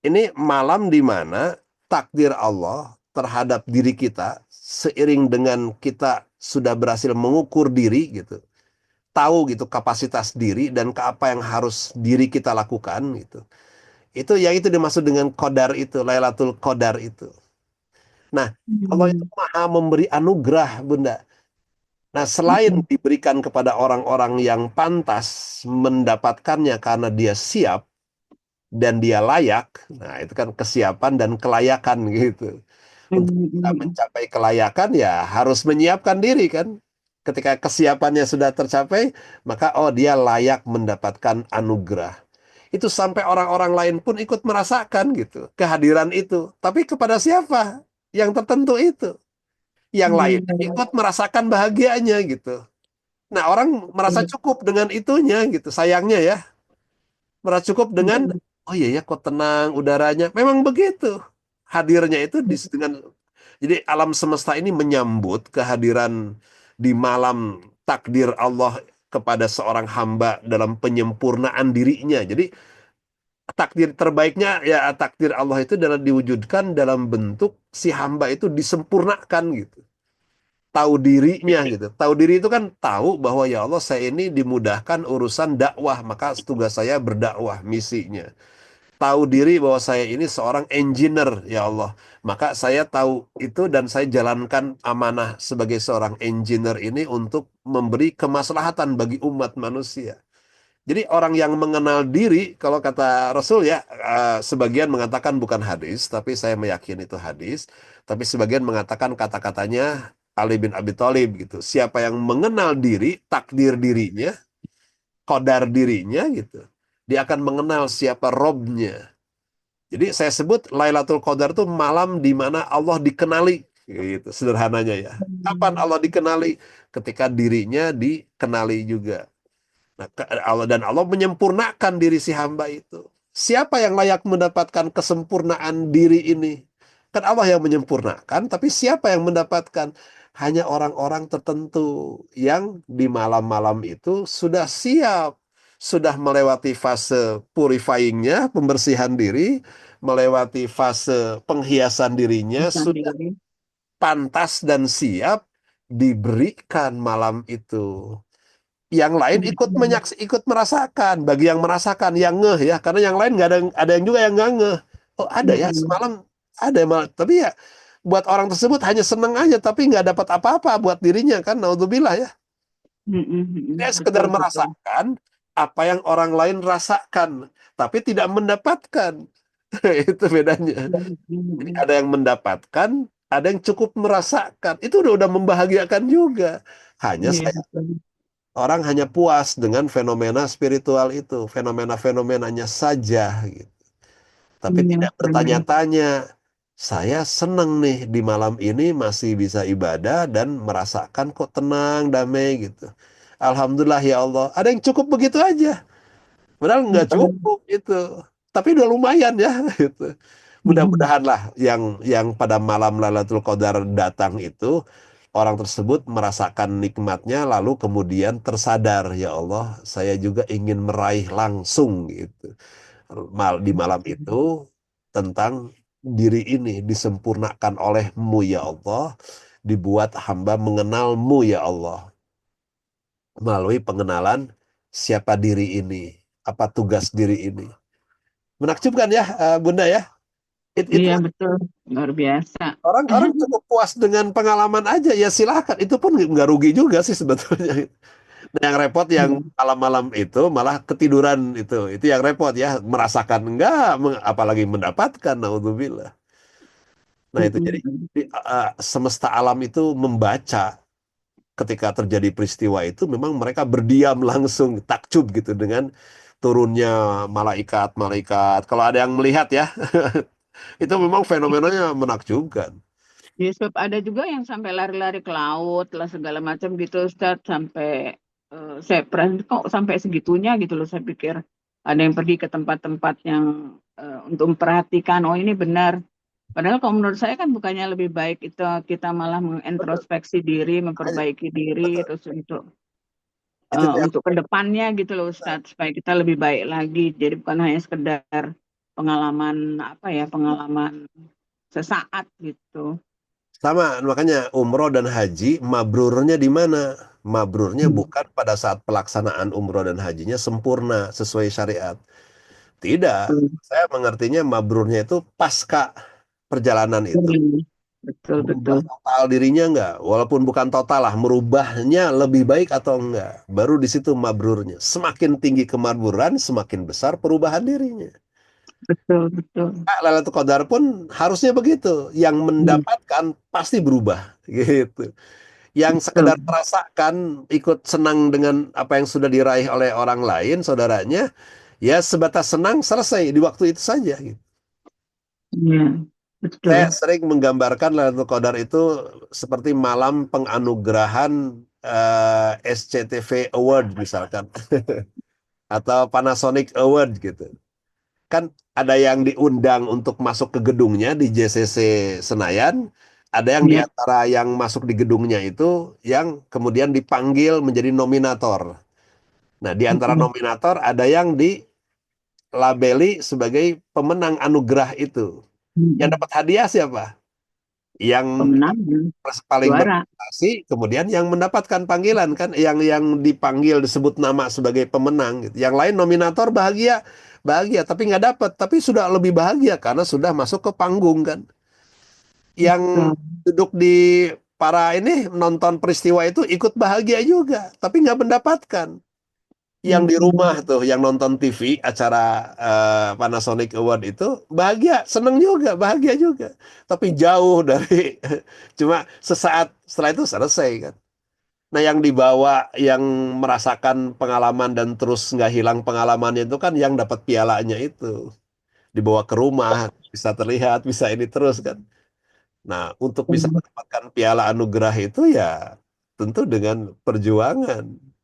Ini malam di mana takdir Allah terhadap diri kita seiring dengan kita sudah berhasil mengukur diri gitu, tahu gitu kapasitas diri dan ke apa yang harus diri kita lakukan gitu. Itu yang itu dimaksud dengan qadar itu, Lailatul Qadar itu. Nah, Allah itu Hmm. maha memberi anugerah, Bunda. Nah, selain Hmm. diberikan kepada orang-orang yang pantas mendapatkannya karena dia siap dan dia layak, nah itu kan kesiapan dan kelayakan gitu. Untuk kita Hmm. mencapai kelayakan ya harus menyiapkan diri kan. Ketika kesiapannya sudah tercapai, maka oh dia layak mendapatkan anugerah. Itu sampai orang-orang lain pun ikut merasakan gitu kehadiran itu. Tapi kepada siapa? Yang tertentu itu. Yang lain Hmm. ikut merasakan bahagianya gitu. Nah, orang merasa cukup dengan itunya gitu. Sayangnya ya, merasa cukup dengan Hmm. oh iya ya kok tenang udaranya. Memang begitu. Hadirnya itu dengan jadi alam semesta ini menyambut kehadiran di malam takdir Allah kepada seorang hamba dalam penyempurnaan dirinya. Jadi takdir terbaiknya ya takdir Allah itu adalah diwujudkan dalam bentuk si hamba itu disempurnakan gitu. Tahu dirinya gitu. Tahu diri itu kan tahu bahwa ya Allah saya ini dimudahkan urusan dakwah, maka tugas saya berdakwah misinya. Tahu diri bahwa saya ini seorang engineer ya Allah, maka saya tahu itu dan saya jalankan amanah sebagai seorang engineer ini untuk memberi kemaslahatan bagi umat manusia. Jadi orang yang mengenal diri, kalau kata Rasul ya, sebagian mengatakan bukan hadis, tapi saya meyakini itu hadis. Tapi sebagian mengatakan kata-katanya Ali bin Abi Thalib gitu. Siapa yang mengenal diri, takdir dirinya, kodar dirinya gitu, dia akan mengenal siapa Robnya. Jadi saya sebut Lailatul Qadar itu malam di mana Allah dikenali, gitu sederhananya ya. Kapan Allah dikenali? Ketika dirinya dikenali juga. Nah, Allah dan Allah menyempurnakan diri si hamba itu. Siapa yang layak mendapatkan kesempurnaan diri ini? Kan Allah yang menyempurnakan, tapi siapa yang mendapatkan? Hanya orang-orang tertentu yang di malam-malam itu sudah siap, sudah melewati fase purifyingnya, pembersihan diri, melewati fase penghiasan dirinya, sudah Sendiri. pantas dan siap diberikan malam itu. Yang lain ikut ikut merasakan. Bagi yang merasakan, yang ngeh ya, karena yang lain nggak ada yang juga yang nggak ngeh. Oh ada ya Hmm. semalam ada malah. Tapi ya buat orang tersebut hanya seneng aja, tapi nggak dapat apa-apa buat dirinya kan. Naudzubillah ya. Dia sekedar Betul, betul. merasakan apa yang orang lain rasakan, tapi tidak mendapatkan. Itu bedanya. Jadi Hmm. ada yang mendapatkan, ada yang cukup merasakan. Itu udah membahagiakan juga. Hanya Iya, betul. orang hanya puas dengan fenomena spiritual itu, fenomena-fenomenanya saja gitu. tapi Iya, tidak bertanya-tanya. Saya seneng nih di malam ini masih bisa ibadah dan merasakan kok tenang, damai gitu. Alhamdulillah ya Allah. Ada yang cukup begitu aja. Padahal nggak betul. cukup itu. Tapi udah lumayan ya gitu. Mhm. Mudah-mudahan lah yang pada malam Lailatul Qadar datang itu orang tersebut merasakan nikmatnya lalu kemudian tersadar, ya Allah, saya juga ingin meraih langsung gitu. Di malam itu tentang diri ini disempurnakan olehmu ya Allah, dibuat hamba mengenalmu ya Allah melalui pengenalan siapa diri ini, apa tugas diri ini. Menakjubkan ya, Bunda ya. Itu Iya betul, luar biasa. orang-orang cukup puas dengan pengalaman aja, ya silahkan. Itu pun nggak rugi juga sih sebetulnya. Nah, yang repot yang Iya. malam-malam itu malah ketiduran itu yang repot ya, merasakan enggak, apalagi mendapatkan, naudzubillah. Nah itu jadi Mhm. semesta alam itu membaca ketika terjadi peristiwa itu, memang mereka berdiam langsung takjub gitu dengan turunnya malaikat-malaikat. Kalau ada yang melihat ya, itu memang fenomenanya menakjubkan. Ya, sebab ada juga yang sampai lari-lari ke laut lah segala macam gitu, Ustaz, sampai saya pernah kok sampai segitunya gitu loh. Saya pikir ada yang pergi ke tempat-tempat yang untuk memperhatikan, oh ini benar. Padahal kalau menurut saya kan bukannya lebih baik itu kita malah Betul, mengintrospeksi diri, makanya memperbaiki diri, betul. terus Itu tuh yang untuk kedepannya gitu loh Ustaz, supaya kita lebih baik lagi. Jadi bukan hanya sekedar pengalaman apa ya, pengalaman sesaat gitu. sama, makanya umroh dan haji mabrurnya di mana? Mabrurnya Hmm. bukan pada saat pelaksanaan umroh dan hajinya sempurna sesuai syariat. Tidak, saya mengertinya mabrurnya itu pasca perjalanan itu Betul, merubah betul. total dirinya enggak, walaupun bukan total lah, merubahnya lebih baik atau enggak. Baru di situ mabrurnya. Semakin tinggi kemakburan, semakin besar perubahan dirinya. Betul, betul. Lailatul Qadar pun harusnya begitu. Yang Hmm. mendapatkan pasti berubah, gitu. Yang sekedar Betul. merasakan, ikut senang dengan apa yang sudah diraih oleh orang lain, saudaranya, ya sebatas senang selesai di waktu itu saja, gitu. Iya, betul. Saya sering menggambarkan Lailatul Qadar itu seperti malam penganugerahan SCTV Award misalkan, atau Panasonic Award gitu. Kan ada yang diundang untuk masuk ke gedungnya di JCC Senayan, ada yang di Ya. antara yang masuk di gedungnya itu yang kemudian dipanggil menjadi nominator. Nah, di antara Mm-mm. nominator ada yang dilabeli sebagai pemenang anugerah itu. Yang Mm-mm. dapat hadiah siapa? Yang Pemenang paling juara. berprestasi, kemudian yang mendapatkan panggilan kan, yang dipanggil disebut nama sebagai pemenang gitu. Yang lain nominator bahagia, bahagia tapi nggak dapat, tapi sudah lebih bahagia karena sudah masuk ke panggung kan. Yang Betul. duduk di para ini nonton peristiwa itu ikut bahagia juga, tapi nggak mendapatkan. Yang di rumah Mm-mm. tuh, yang nonton TV acara Panasonic Award itu bahagia, seneng juga, bahagia juga. Tapi jauh dari cuma sesaat setelah itu selesai kan. Nah, yang dibawa, yang merasakan pengalaman dan terus nggak hilang pengalamannya itu kan yang dapat pialanya itu. Dibawa ke rumah, bisa terlihat, bisa ini terus kan. Nah, untuk bisa mendapatkan piala anugerah itu ya tentu dengan perjuangan.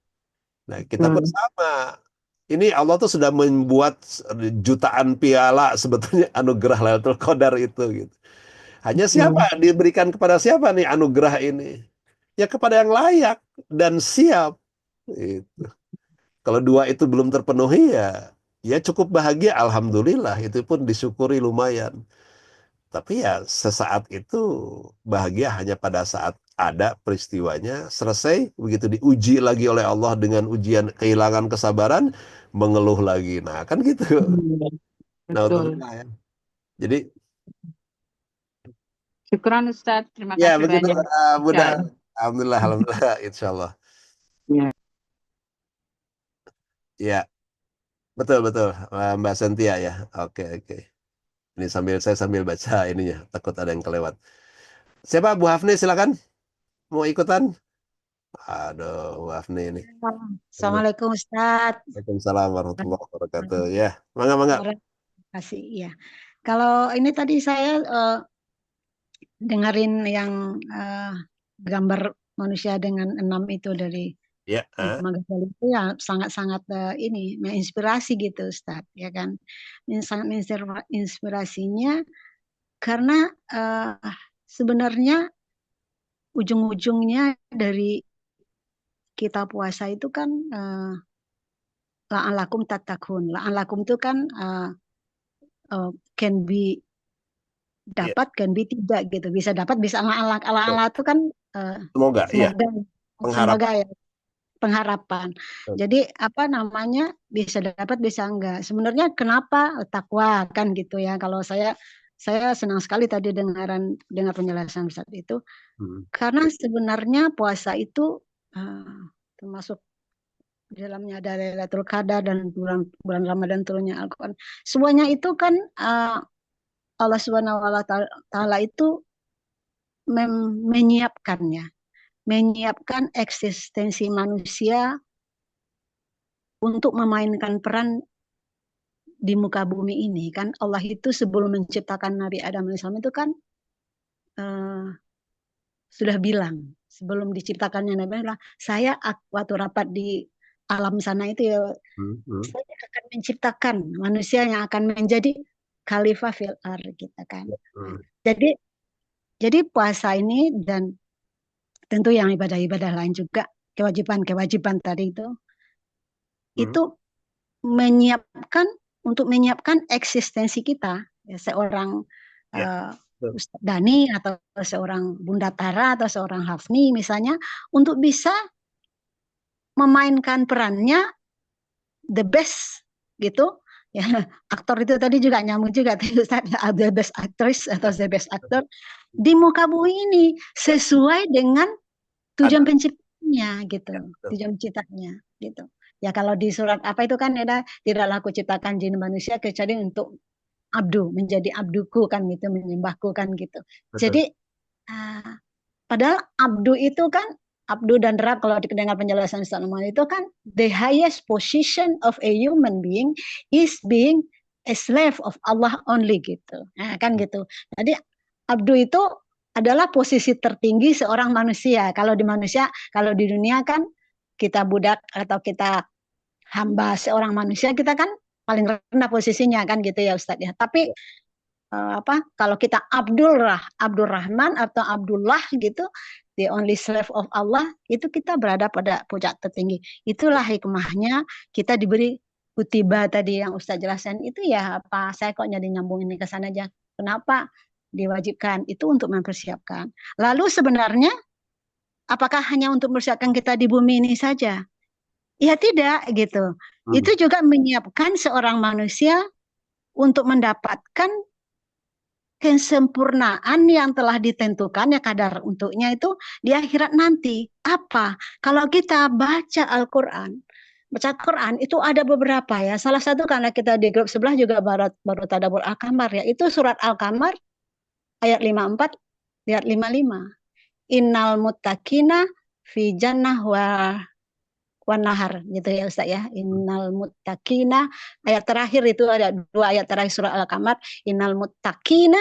Nah, kita pun Betul. sama. Ini Allah tuh sudah membuat jutaan piala sebetulnya anugerah Lailatul Qadar itu gitu. Hanya siapa, Betul. diberikan kepada siapa nih anugerah ini? Ya kepada yang layak dan siap. Gitu. Kalau dua itu belum terpenuhi ya cukup bahagia, alhamdulillah, itu pun disyukuri lumayan. Tapi ya sesaat itu bahagia hanya pada saat ada peristiwanya, selesai, begitu diuji lagi oleh Allah dengan ujian kehilangan kesabaran, mengeluh lagi. Nah, kan gitu. Iya, betul. Naudzubillah ya. Jadi Syukran Ustaz, terima ya kasih begitu, banyak. Bunda. Insyaallah. Alhamdulillah, alhamdulillah, insya Allah. Ya. Ya, betul betul, Mbak Sentia ya. Oke oke. Ini saya sambil baca ininya, takut ada yang kelewat. Siapa Bu Hafni, silakan mau ikutan? Aduh, Bu Hafni ini. Assalamualaikum Ustadz. Waalaikumsalam warahmatullahi wabarakatuh. Ya, mangga mangga. Terima kasih ya. Kalau ini tadi saya dengerin yang gambar manusia dengan 6 itu dari Ya, Imam Ghazali itu ya sangat-sangat ini menginspirasi gitu Ustaz, ya kan. Sangat menginspirasinya karena sebenarnya ujung-ujungnya dari kita puasa itu kan la'alakum tattaqun. La'alakum itu kan can be ya, dapat, can be tidak gitu. Bisa dapat, bisa ala-ala. Ala-ala itu kan semoga, ya, semoga, pengharap. semoga ya, pengharapan. Jadi apa namanya, bisa dapat, bisa enggak. Sebenarnya kenapa takwa kan gitu ya. Kalau saya senang sekali tadi dengar penjelasan Ustaz itu. Karena sebenarnya puasa itu termasuk di dalamnya ada Lailatul Qadar dan bulan Ramadan turunnya Al-Quran. Semuanya itu kan Allah Subhanahu wa taala itu menyiapkannya, menyiapkan eksistensi manusia untuk memainkan peran di muka bumi ini kan. Allah itu sebelum menciptakan Nabi Adam AS itu kan sudah bilang sebelum diciptakannya Nabi Adam, saya waktu rapat di alam sana itu ya, saya akan menciptakan manusia yang akan menjadi khalifah fil ar kita kan. Jadi puasa ini dan tentu yang ibadah-ibadah lain juga, kewajiban-kewajiban tadi itu menyiapkan untuk menyiapkan eksistensi kita ya, seorang Ustadz Dani atau seorang Bunda Tara atau seorang Hafni misalnya untuk bisa memainkan perannya the best gitu ya. Aktor itu tadi juga nyambung juga the best actress atau the best actor di muka bumi ini sesuai dengan tujuan penciptanya gitu, tujuan penciptanya gitu. Ya kalau di surat apa itu kan ada tidaklah aku ciptakan jin manusia kecuali untuk abdu, menjadi abduku kan gitu, menyembahku kan gitu. Jadi padahal abdu itu kan abdu dan rab kalau didengar penjelasan Ustaz Numan itu kan the highest position of a human being is being a slave of Allah only gitu. Nah, kan gitu. Jadi abdu itu adalah posisi tertinggi seorang manusia. Kalau di manusia, kalau di dunia kan kita budak atau kita hamba seorang manusia, kita kan paling rendah posisinya kan gitu ya Ustadz ya. Tapi kalau kita Abdurrahman atau Abdullah gitu, the only slave of Allah, itu kita berada pada puncak tertinggi. Itulah hikmahnya kita diberi kutiba tadi yang Ustadz jelaskan itu ya apa, saya kok jadi nyambung ini ke sana aja. Kenapa diwajibkan? Itu untuk mempersiapkan. Lalu sebenarnya apakah hanya untuk mempersiapkan kita di bumi ini saja? Ya tidak gitu. Itu juga menyiapkan seorang manusia untuk mendapatkan kesempurnaan yang telah ditentukan ya kadar untuknya itu di akhirat nanti. Apa? Kalau kita baca Al-Quran, itu ada beberapa ya. Salah satu karena kita di grup sebelah juga baru tadabbur Al-Qamar ya. Itu surat Al-Qamar ayat 54 ayat 55. Innal muttaqina fi jannah wa nahar gitu ya Ustaz ya. Innal muttaqina ayat terakhir itu ada 2 ayat terakhir surah Al-Qamar. Innal muttaqina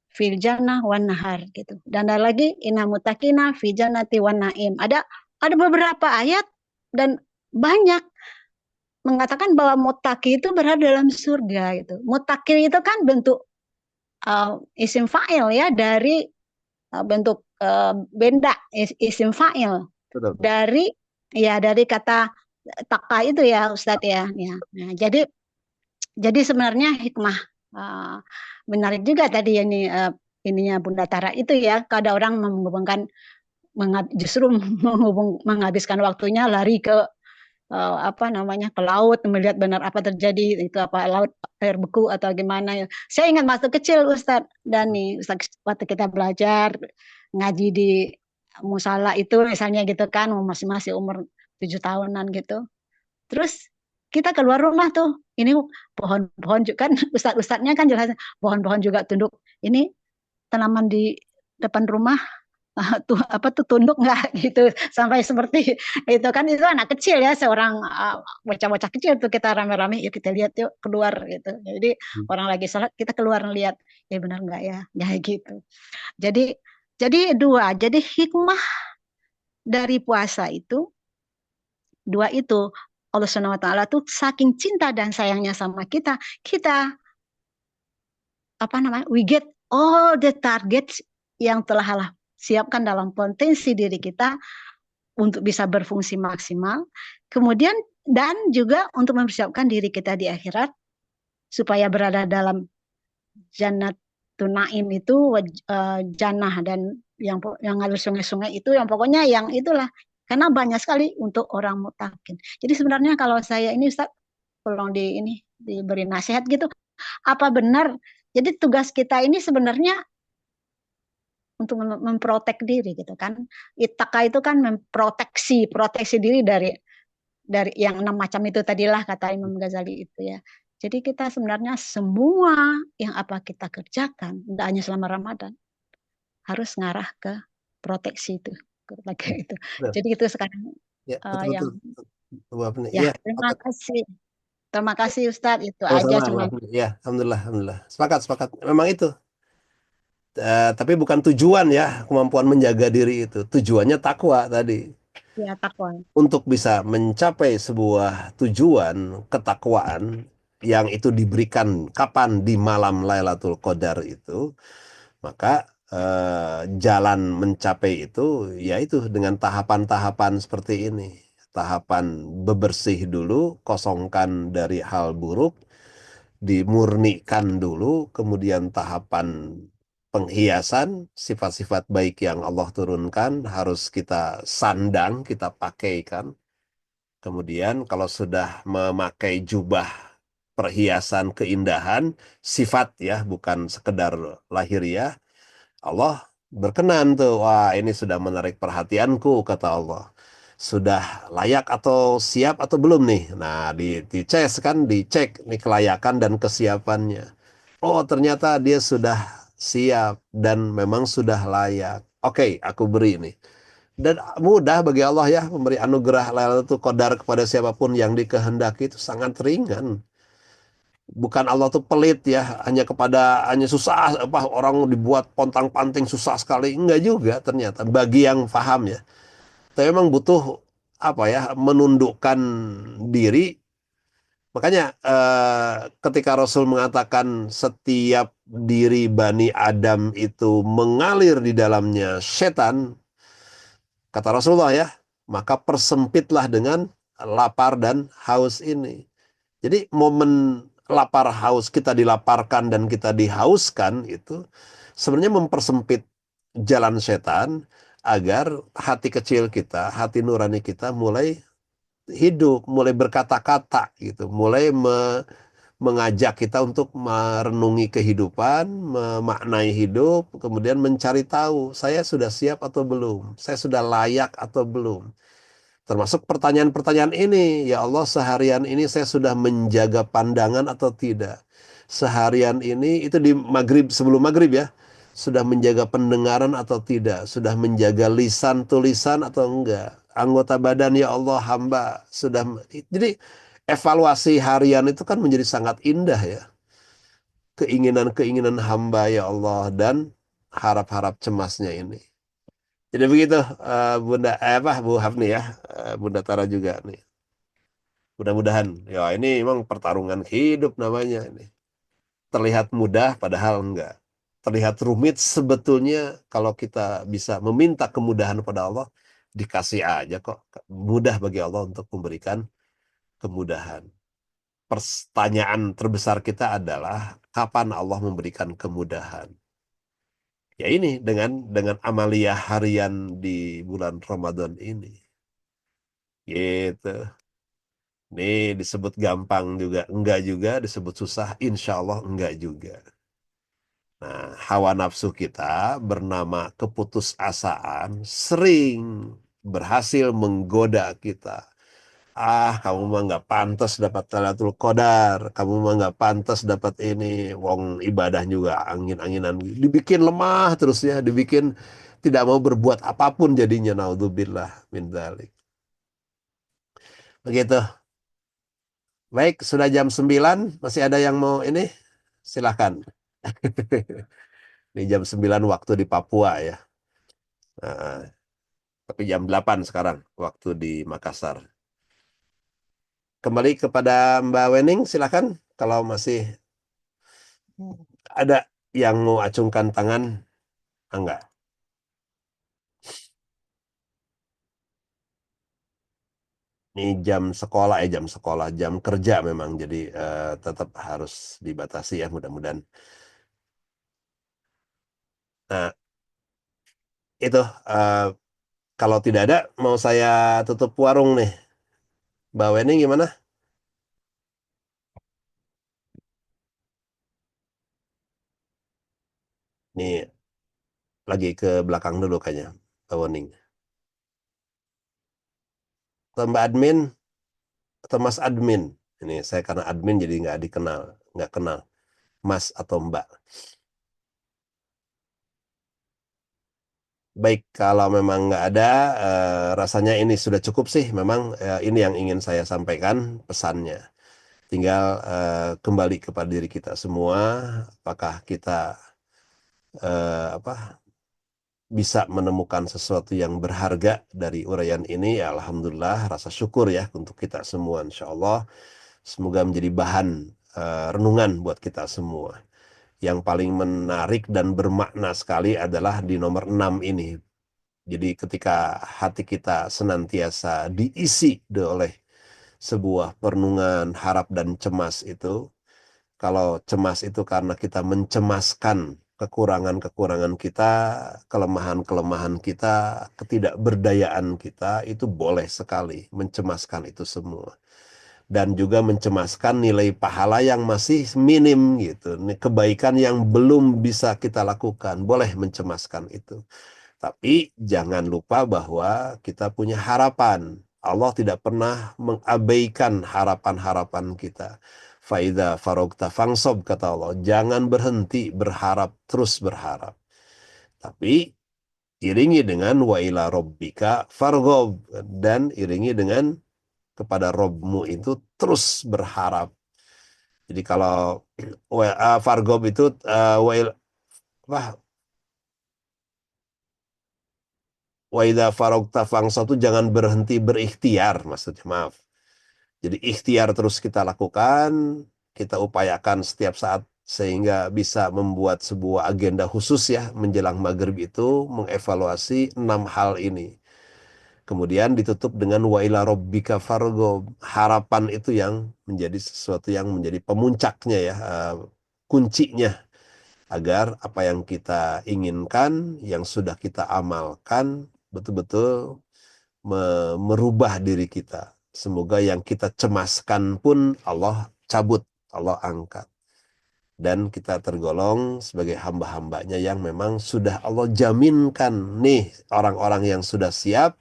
fil jannah wan nahar gitu. Dan ada lagi innal muttaqina fi jannati wan naim. Ada beberapa ayat dan banyak mengatakan bahwa muttaqi itu berada dalam surga gitu. Muttaqi itu kan bentuk isim fa'il ya dari bentuk benda isim fa'il dari kata taka itu ya Ustadz ya. Nah, jadi sebenarnya hikmah menarik juga tadi ini ininya Bunda Tara itu ya. Kada orang justru menghabiskan waktunya lari ke ke laut melihat benar apa terjadi itu apa laut air beku atau gimana ya. Saya ingat waktu kecil Ustadz Dani, waktu kita belajar ngaji di musala itu misalnya gitu kan masih umur 7 tahunan gitu. Terus kita keluar rumah tuh, ini pohon-pohon juga kan ustadnya kan jelas pohon-pohon juga tunduk. Ini tanaman di depan rumah tuh apa tuh tunduk nggak gitu sampai seperti itu kan, itu anak kecil ya, seorang bocah-bocah kecil tuh, kita rame-rame yuk kita lihat yuk keluar gitu. Jadi orang lagi sholat kita keluar ngeliat, ya benar nggak ya, ya gitu. Jadi dua, jadi hikmah dari puasa itu dua itu, Allah Subhanahu wa taala tuh saking cinta dan sayangnya sama kita, kita apa namanya, we get all the targets yang telah Allah siapkan dalam potensi diri kita untuk bisa berfungsi maksimal. Kemudian dan juga untuk mempersiapkan diri kita di akhirat supaya berada dalam Jannatun Naim itu, jannah dan yang ngalir sungai-sungai itu, yang pokoknya yang itulah, karena banyak sekali untuk orang mutakin. Jadi sebenarnya kalau saya ini Ustaz, tolong diberi nasihat gitu, apa benar jadi tugas kita ini sebenarnya untuk memprotek diri gitu kan. Itaka itu kan proteksi diri dari yang 6 macam itu tadilah kata Imam Ghazali itu ya. Jadi kita sebenarnya semua yang apa kita kerjakan, tidak hanya selama Ramadan, harus ngarah ke proteksi itu, itu. Jadi itu sekarang Ya, yang betul. ya. Terima kasih Ustadz, itu aja cuma. Ya, alhamdulillah. Sepakat. Memang itu. Tapi bukan tujuan ya, kemampuan menjaga diri itu. Tujuannya takwa tadi. Ya, takwa. Untuk bisa mencapai sebuah tujuan ketakwaan yang itu diberikan kapan di malam Lailatul Qadar itu, maka jalan mencapai itu yaitu dengan tahapan-tahapan seperti ini. Tahapan bebersih dulu, kosongkan dari hal buruk, dimurnikan dulu, kemudian tahapan penghiasan, sifat-sifat baik yang Allah turunkan harus kita sandang, kita pakaikan. Kemudian kalau sudah memakai jubah perhiasan keindahan, sifat ya, bukan sekedar lahiriah, Allah berkenan tuh, wah ini sudah menarik perhatianku, kata Allah. Sudah layak atau siap atau belum nih? Nah, dicek nih kelayakan dan kesiapannya. Oh, ternyata dia sudah siap dan memang sudah layak. Oke, aku beri nih. Dan mudah bagi Allah ya memberi anugerah Lailatul Qadar kepada siapapun yang dikehendaki, itu sangat ringan. Bukan Allah tuh pelit ya, hanya susah, apa orang dibuat pontang-panting susah sekali, enggak juga ternyata bagi yang paham ya. Tapi memang butuh apa ya, menundukkan diri. Makanya ketika Rasul mengatakan setiap diri Bani Adam itu mengalir di dalamnya setan, kata Rasulullah ya, maka persempitlah dengan lapar dan haus ini. Jadi momen lapar haus, kita dilaparkan dan kita dihauskan, itu sebenarnya mempersempit jalan setan agar hati kecil kita, hati nurani kita mulai hidup, mulai berkata-kata gitu, mulai mengajak kita untuk merenungi kehidupan, memaknai hidup, kemudian mencari tahu, saya sudah siap atau belum, saya sudah layak atau belum. Termasuk pertanyaan-pertanyaan ini, ya Allah, seharian ini saya sudah menjaga pandangan atau tidak? Seharian ini, itu di maghrib, sebelum maghrib ya, sudah menjaga pendengaran atau tidak? Sudah menjaga lisan, tulisan atau enggak? Anggota badan, ya Allah, hamba sudah. Jadi evaluasi harian itu kan menjadi sangat indah ya. Keinginan-keinginan hamba, ya Allah, dan harap-harap cemasnya ini. Jadi begitu, Bu Hafni ya, Bunda Tara juga nih. Mudah-mudahan, ya ini memang pertarungan hidup namanya ini. Terlihat mudah, padahal enggak. Terlihat rumit, sebetulnya kalau kita bisa meminta kemudahan pada Allah, dikasih aja kok. Mudah bagi Allah untuk memberikan kemudahan. Pertanyaan terbesar kita adalah kapan Allah memberikan kemudahan? Ya ini dengan amalia harian di bulan Ramadan ini. Gitu. Ini disebut gampang juga, enggak juga, disebut susah, insya Allah enggak juga. Nah, hawa nafsu kita bernama keputusasaan sering berhasil menggoda kita. Kamu mah nggak pantas dapat Lailatul Qadar, kamu mah nggak pantas dapat ini, wong ibadah juga angin-anginan, dibikin lemah terus ya, dibikin tidak mau berbuat apapun jadinya, naudzubillah min dzalik. Begitu. Baik, sudah jam 9, masih ada yang mau ini? Silahkan. Ini jam 9 waktu di Papua ya. Nah, tapi jam 8 sekarang waktu di Makassar. Kembali kepada Mbak Wening, silahkan. Kalau masih ada yang mau acungkan tangan, enggak. Ini jam kerja memang, jadi tetap harus dibatasi ya, mudah-mudahan. Nah, itu kalau tidak ada, mau saya tutup warung nih. Mbak Wening gimana? Nih, lagi ke belakang dulu kayaknya, Mbak Wening. Atau Mbak Admin, atau Mas Admin. Ini saya karena admin jadi nggak kenal Mas atau Mbak. Baik, kalau memang nggak ada, rasanya ini sudah cukup sih. Memang ini yang ingin saya sampaikan pesannya. Tinggal kembali kepada diri kita semua, apakah kita bisa menemukan sesuatu yang berharga dari uraian ini. Ya, alhamdulillah, rasa syukur ya untuk kita semua, insya Allah. Semoga menjadi bahan renungan buat kita semua. Yang paling menarik dan bermakna sekali adalah di nomor 6 ini. Jadi ketika hati kita senantiasa diisi oleh sebuah perenungan harap dan cemas itu, kalau cemas itu karena kita mencemaskan kekurangan-kekurangan kita, kelemahan-kelemahan kita, ketidakberdayaan kita, itu boleh sekali mencemaskan itu semua. Dan juga mencemaskan nilai pahala yang masih minim gitu. Kebaikan yang belum bisa kita lakukan, boleh mencemaskan itu. Tapi jangan lupa bahwa kita punya harapan. Allah tidak pernah mengabaikan harapan-harapan kita. Faida farogta fangsob, kata Allah. Jangan berhenti berharap, terus berharap. Tapi iringi dengan wa ila rabbika fargob. Dan iringi dengan kepada Robmu itu terus berharap. Jadi kalau fargob itu wa idza faragta fansab itu jangan berhenti berikhtiar, maksudnya, maaf. Jadi ikhtiar terus kita lakukan, kita upayakan setiap saat sehingga bisa membuat sebuah agenda khusus ya menjelang maghrib itu mengevaluasi 6 hal ini. Kemudian ditutup dengan wa ila rabbika farghab. Harapan itu yang menjadi sesuatu yang menjadi pemuncaknya ya, kuncinya agar apa yang kita inginkan, yang sudah kita amalkan betul-betul merubah diri kita. Semoga yang kita cemaskan pun Allah cabut, Allah angkat. Dan kita tergolong sebagai hamba-hambanya yang memang sudah Allah jaminkan. Nih orang-orang yang sudah siap,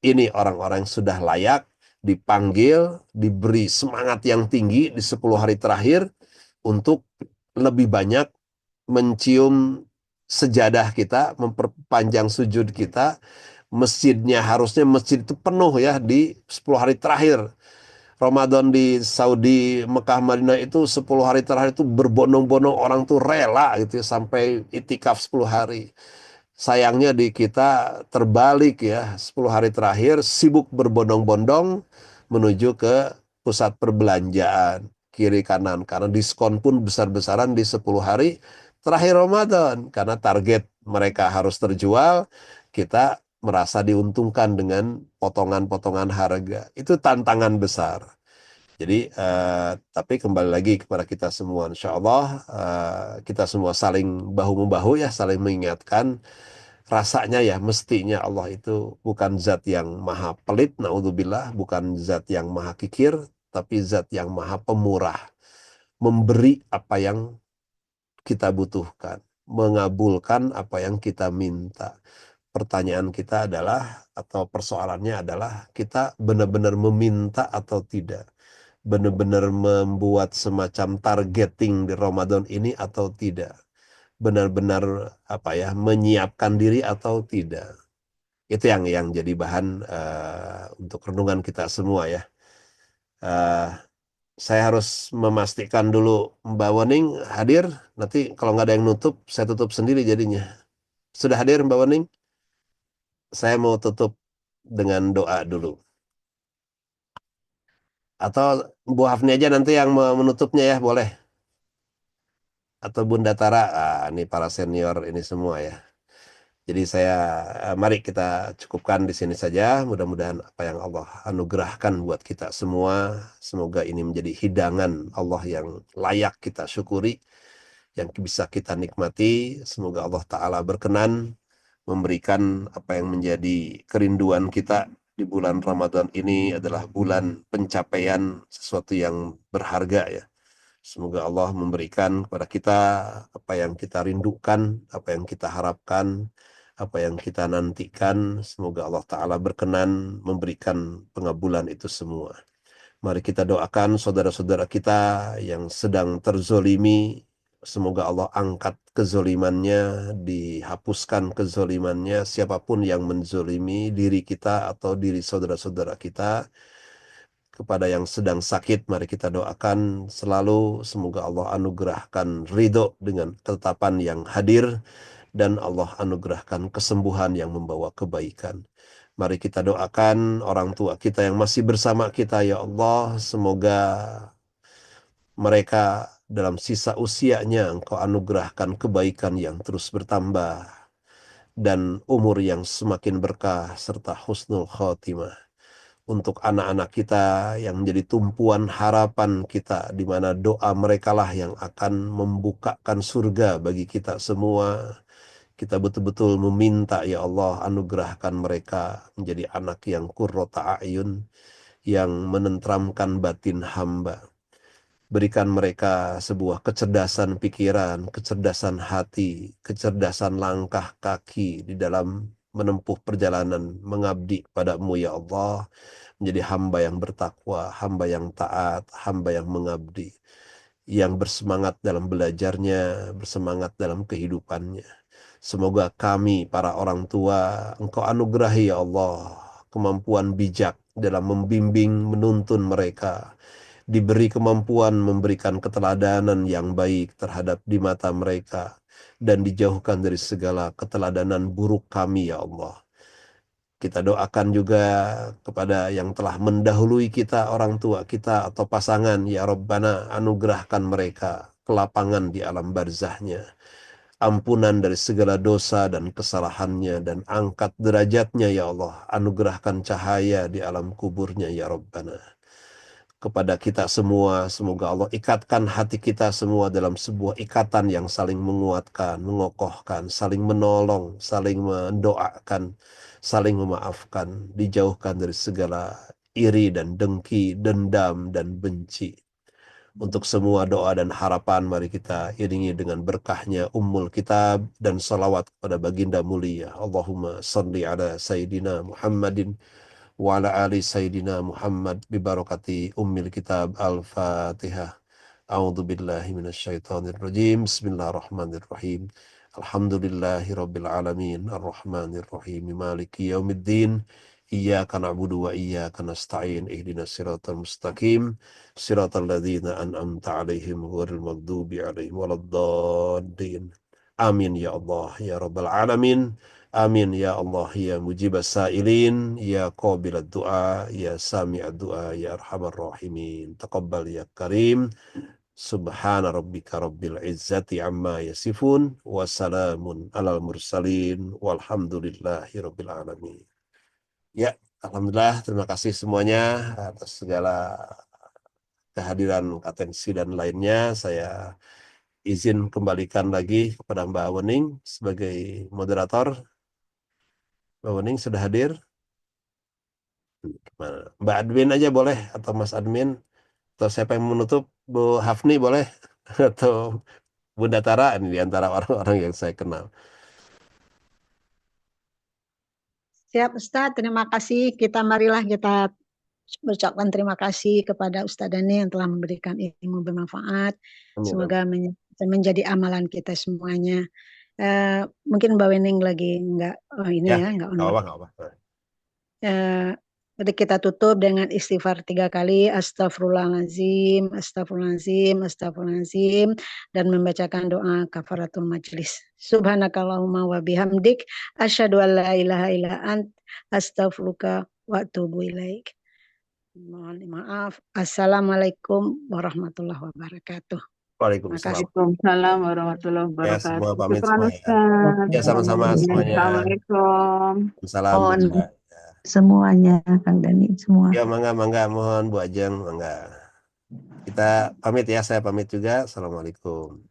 ini orang-orang yang sudah layak, dipanggil, diberi semangat yang tinggi di 10 hari terakhir untuk lebih banyak mencium sejadah kita, memperpanjang sujud kita. Masjidnya harusnya masjid itu penuh ya di 10 hari terakhir. Ramadan di Saudi, Mekah, Madinah itu 10 hari terakhir itu berbondong-bondong orang tuh rela gitu ya, sampai itikaf 10 hari. Sayangnya di kita terbalik ya, 10 hari terakhir sibuk berbondong-bondong menuju ke pusat perbelanjaan kiri kanan karena diskon pun besar-besaran di 10 hari terakhir Ramadan karena target mereka harus terjual, kita merasa diuntungkan dengan potongan-potongan harga. Itu tantangan besar. Jadi, tapi kembali lagi kepada kita semua, insya Allah kita semua saling bahu-membahu ya, saling mengingatkan. Rasanya ya, mestinya Allah itu bukan zat yang maha pelit, naudzubillah, bukan zat yang maha kikir, tapi zat yang maha pemurah. Memberi apa yang kita butuhkan, mengabulkan apa yang kita minta. Pertanyaan kita adalah, atau persoalannya adalah, kita benar-benar meminta atau tidak? Benar-benar membuat semacam targeting di Ramadan ini atau tidak? benar-benar apa ya, menyiapkan diri atau tidak. Itu yang jadi bahan untuk renungan kita semua ya. Eh, saya harus memastikan dulu Mbak Wening hadir. Nanti kalau nggak ada yang nutup, saya tutup sendiri jadinya. Sudah hadir Mbak Wening? Saya mau tutup dengan doa dulu. Atau Bu Hafni aja nanti yang menutupnya ya, boleh. Atau Bunda Tara, ini para senior ini semua ya. Jadi mari kita cukupkan di sini saja. Mudah-mudahan apa yang Allah anugerahkan buat kita semua, semoga ini menjadi hidangan Allah yang layak kita syukuri, yang bisa kita nikmati. Semoga Allah Ta'ala berkenan memberikan apa yang menjadi kerinduan kita di bulan Ramadan ini adalah bulan pencapaian sesuatu yang berharga ya. Semoga Allah memberikan kepada kita apa yang kita rindukan, apa yang kita harapkan, apa yang kita nantikan. Semoga Allah Ta'ala berkenan memberikan pengabulan itu semua. Mari kita doakan saudara-saudara kita yang sedang terzolimi. Semoga Allah angkat kezolimannya, dihapuskan kezolimannya. Siapapun yang menzolimi diri kita atau diri saudara-saudara kita, kepada yang sedang sakit, mari kita doakan selalu semoga Allah anugerahkan ridho dengan ketetapan yang hadir dan Allah anugerahkan kesembuhan yang membawa kebaikan. Mari kita doakan orang tua kita yang masih bersama kita, ya Allah, semoga mereka dalam sisa usianya Engkau anugerahkan kebaikan yang terus bertambah dan umur yang semakin berkah serta husnul khotimah. Untuk anak-anak kita yang menjadi tumpuan harapan kita, di mana doa mereka lah yang akan membukakan surga bagi kita semua. Kita betul-betul meminta, ya Allah, anugerahkan mereka menjadi anak yang qurrata a'yun, yang menenteramkan batin hamba. Berikan mereka sebuah kecerdasan pikiran, kecerdasan hati, kecerdasan langkah kaki di dalam menempuh perjalanan mengabdi padamu, ya Allah, menjadi hamba yang bertakwa, hamba yang taat, hamba yang mengabdi, yang bersemangat dalam belajarnya, bersemangat dalam kehidupannya. Semoga kami, para orang tua, Engkau anugerahi, ya Allah, kemampuan bijak dalam membimbing, menuntun mereka, diberi kemampuan memberikan keteladanan yang baik terhadap di mata mereka, dan dijauhkan dari segala keteladanan buruk kami, ya Allah. Kita doakan juga kepada yang telah mendahului kita, orang tua kita atau pasangan, ya Rabbana, anugerahkan mereka kelapangan di alam barzahnya, ampunan dari segala dosa dan kesalahannya, dan angkat derajatnya, ya Allah. Anugerahkan cahaya di alam kuburnya, ya Rabbana. Kepada kita semua, semoga Allah ikatkan hati kita semua dalam sebuah ikatan yang saling menguatkan, mengokohkan, saling menolong, saling mendoakan, saling memaafkan, dijauhkan dari segala iri dan dengki, dendam dan benci. Untuk semua doa dan harapan, mari kita iringi dengan berkahnya Ummul Kitab dan salawat kepada baginda mulia. Allahumma salli ala Sayyidina Muhammadin wa ala ali Sayyidina Muhammad bibarakati Ummil Kitab. Al-Fatihah. A'udzu billahi minasyaitonir rajim. Bismillahirrahmanirrahim. Alhamdulillahi rabbil alamin. Arrahmanir rahim. Maliki yaumiddin. Iyyaka na'budu wa iyyaka nasta'in. Ihdinas siratal mustaqim. Siratal ladzina an'amta 'alaihim ghairil maghdubi 'alaihim waladdallin. Amin ya Allah ya rabbal alamin. Amin ya Allah ya mujibas sa'ilin, ya qabilad du'a, ya sami'ad du'a, ya arhamar rahimin. Taqabbal ya karim. Subhana rabbika rabbil izzati amma yasifun, wa salamun alal mursalin, walhamdulillahi rabbil alamin. Ya, alhamdulillah, terima kasih semuanya atas segala kehadiran, atensi dan lainnya. Saya izin kembalikan lagi kepada Mbak Wening sebagai moderator. Mbak Wening sudah hadir? Mbak admin aja boleh, atau Mas admin, atau siapa yang menutup? Bu Hafni boleh, atau Bunda Tara, ini di antara orang-orang yang saya kenal. Siap Ustadz, terima kasih. Marilah kita berucapkan terima kasih kepada Ustadz Dani yang telah memberikan ilmu bermanfaat. Amin. Semoga menjadi amalan kita semuanya. Mungkin Mbak Wening lagi nggak ini Ya, ya, nggak nggak online. apa-apa. Jadi kita tutup dengan istighfar 3 kali, astagfirullahaladzim, astagfirullahaladzim, astagfirullahaladzim, dan membacakan doa kafaratul majlis. Subhanakallahumma wa bihamdik, asyhadu an la ilaha illa ant, astaghfiruka wa atubu ilaik. Mohon maaf. Assalamualaikum warahmatullahi wabarakatuh. Waalaikumsalam. Waalaikumsalam warahmatullahi Ya, semua wabarakatuh. pamit Syukran semua ya. Ustaz. Ya, sama-sama semuanya. Assalamualaikum. Salam. Mohon semuanya, Kang Dani, semua. Ya, mangga, mohon Bu Ajeng, mangga. Kita pamit ya, saya pamit juga. Assalamualaikum.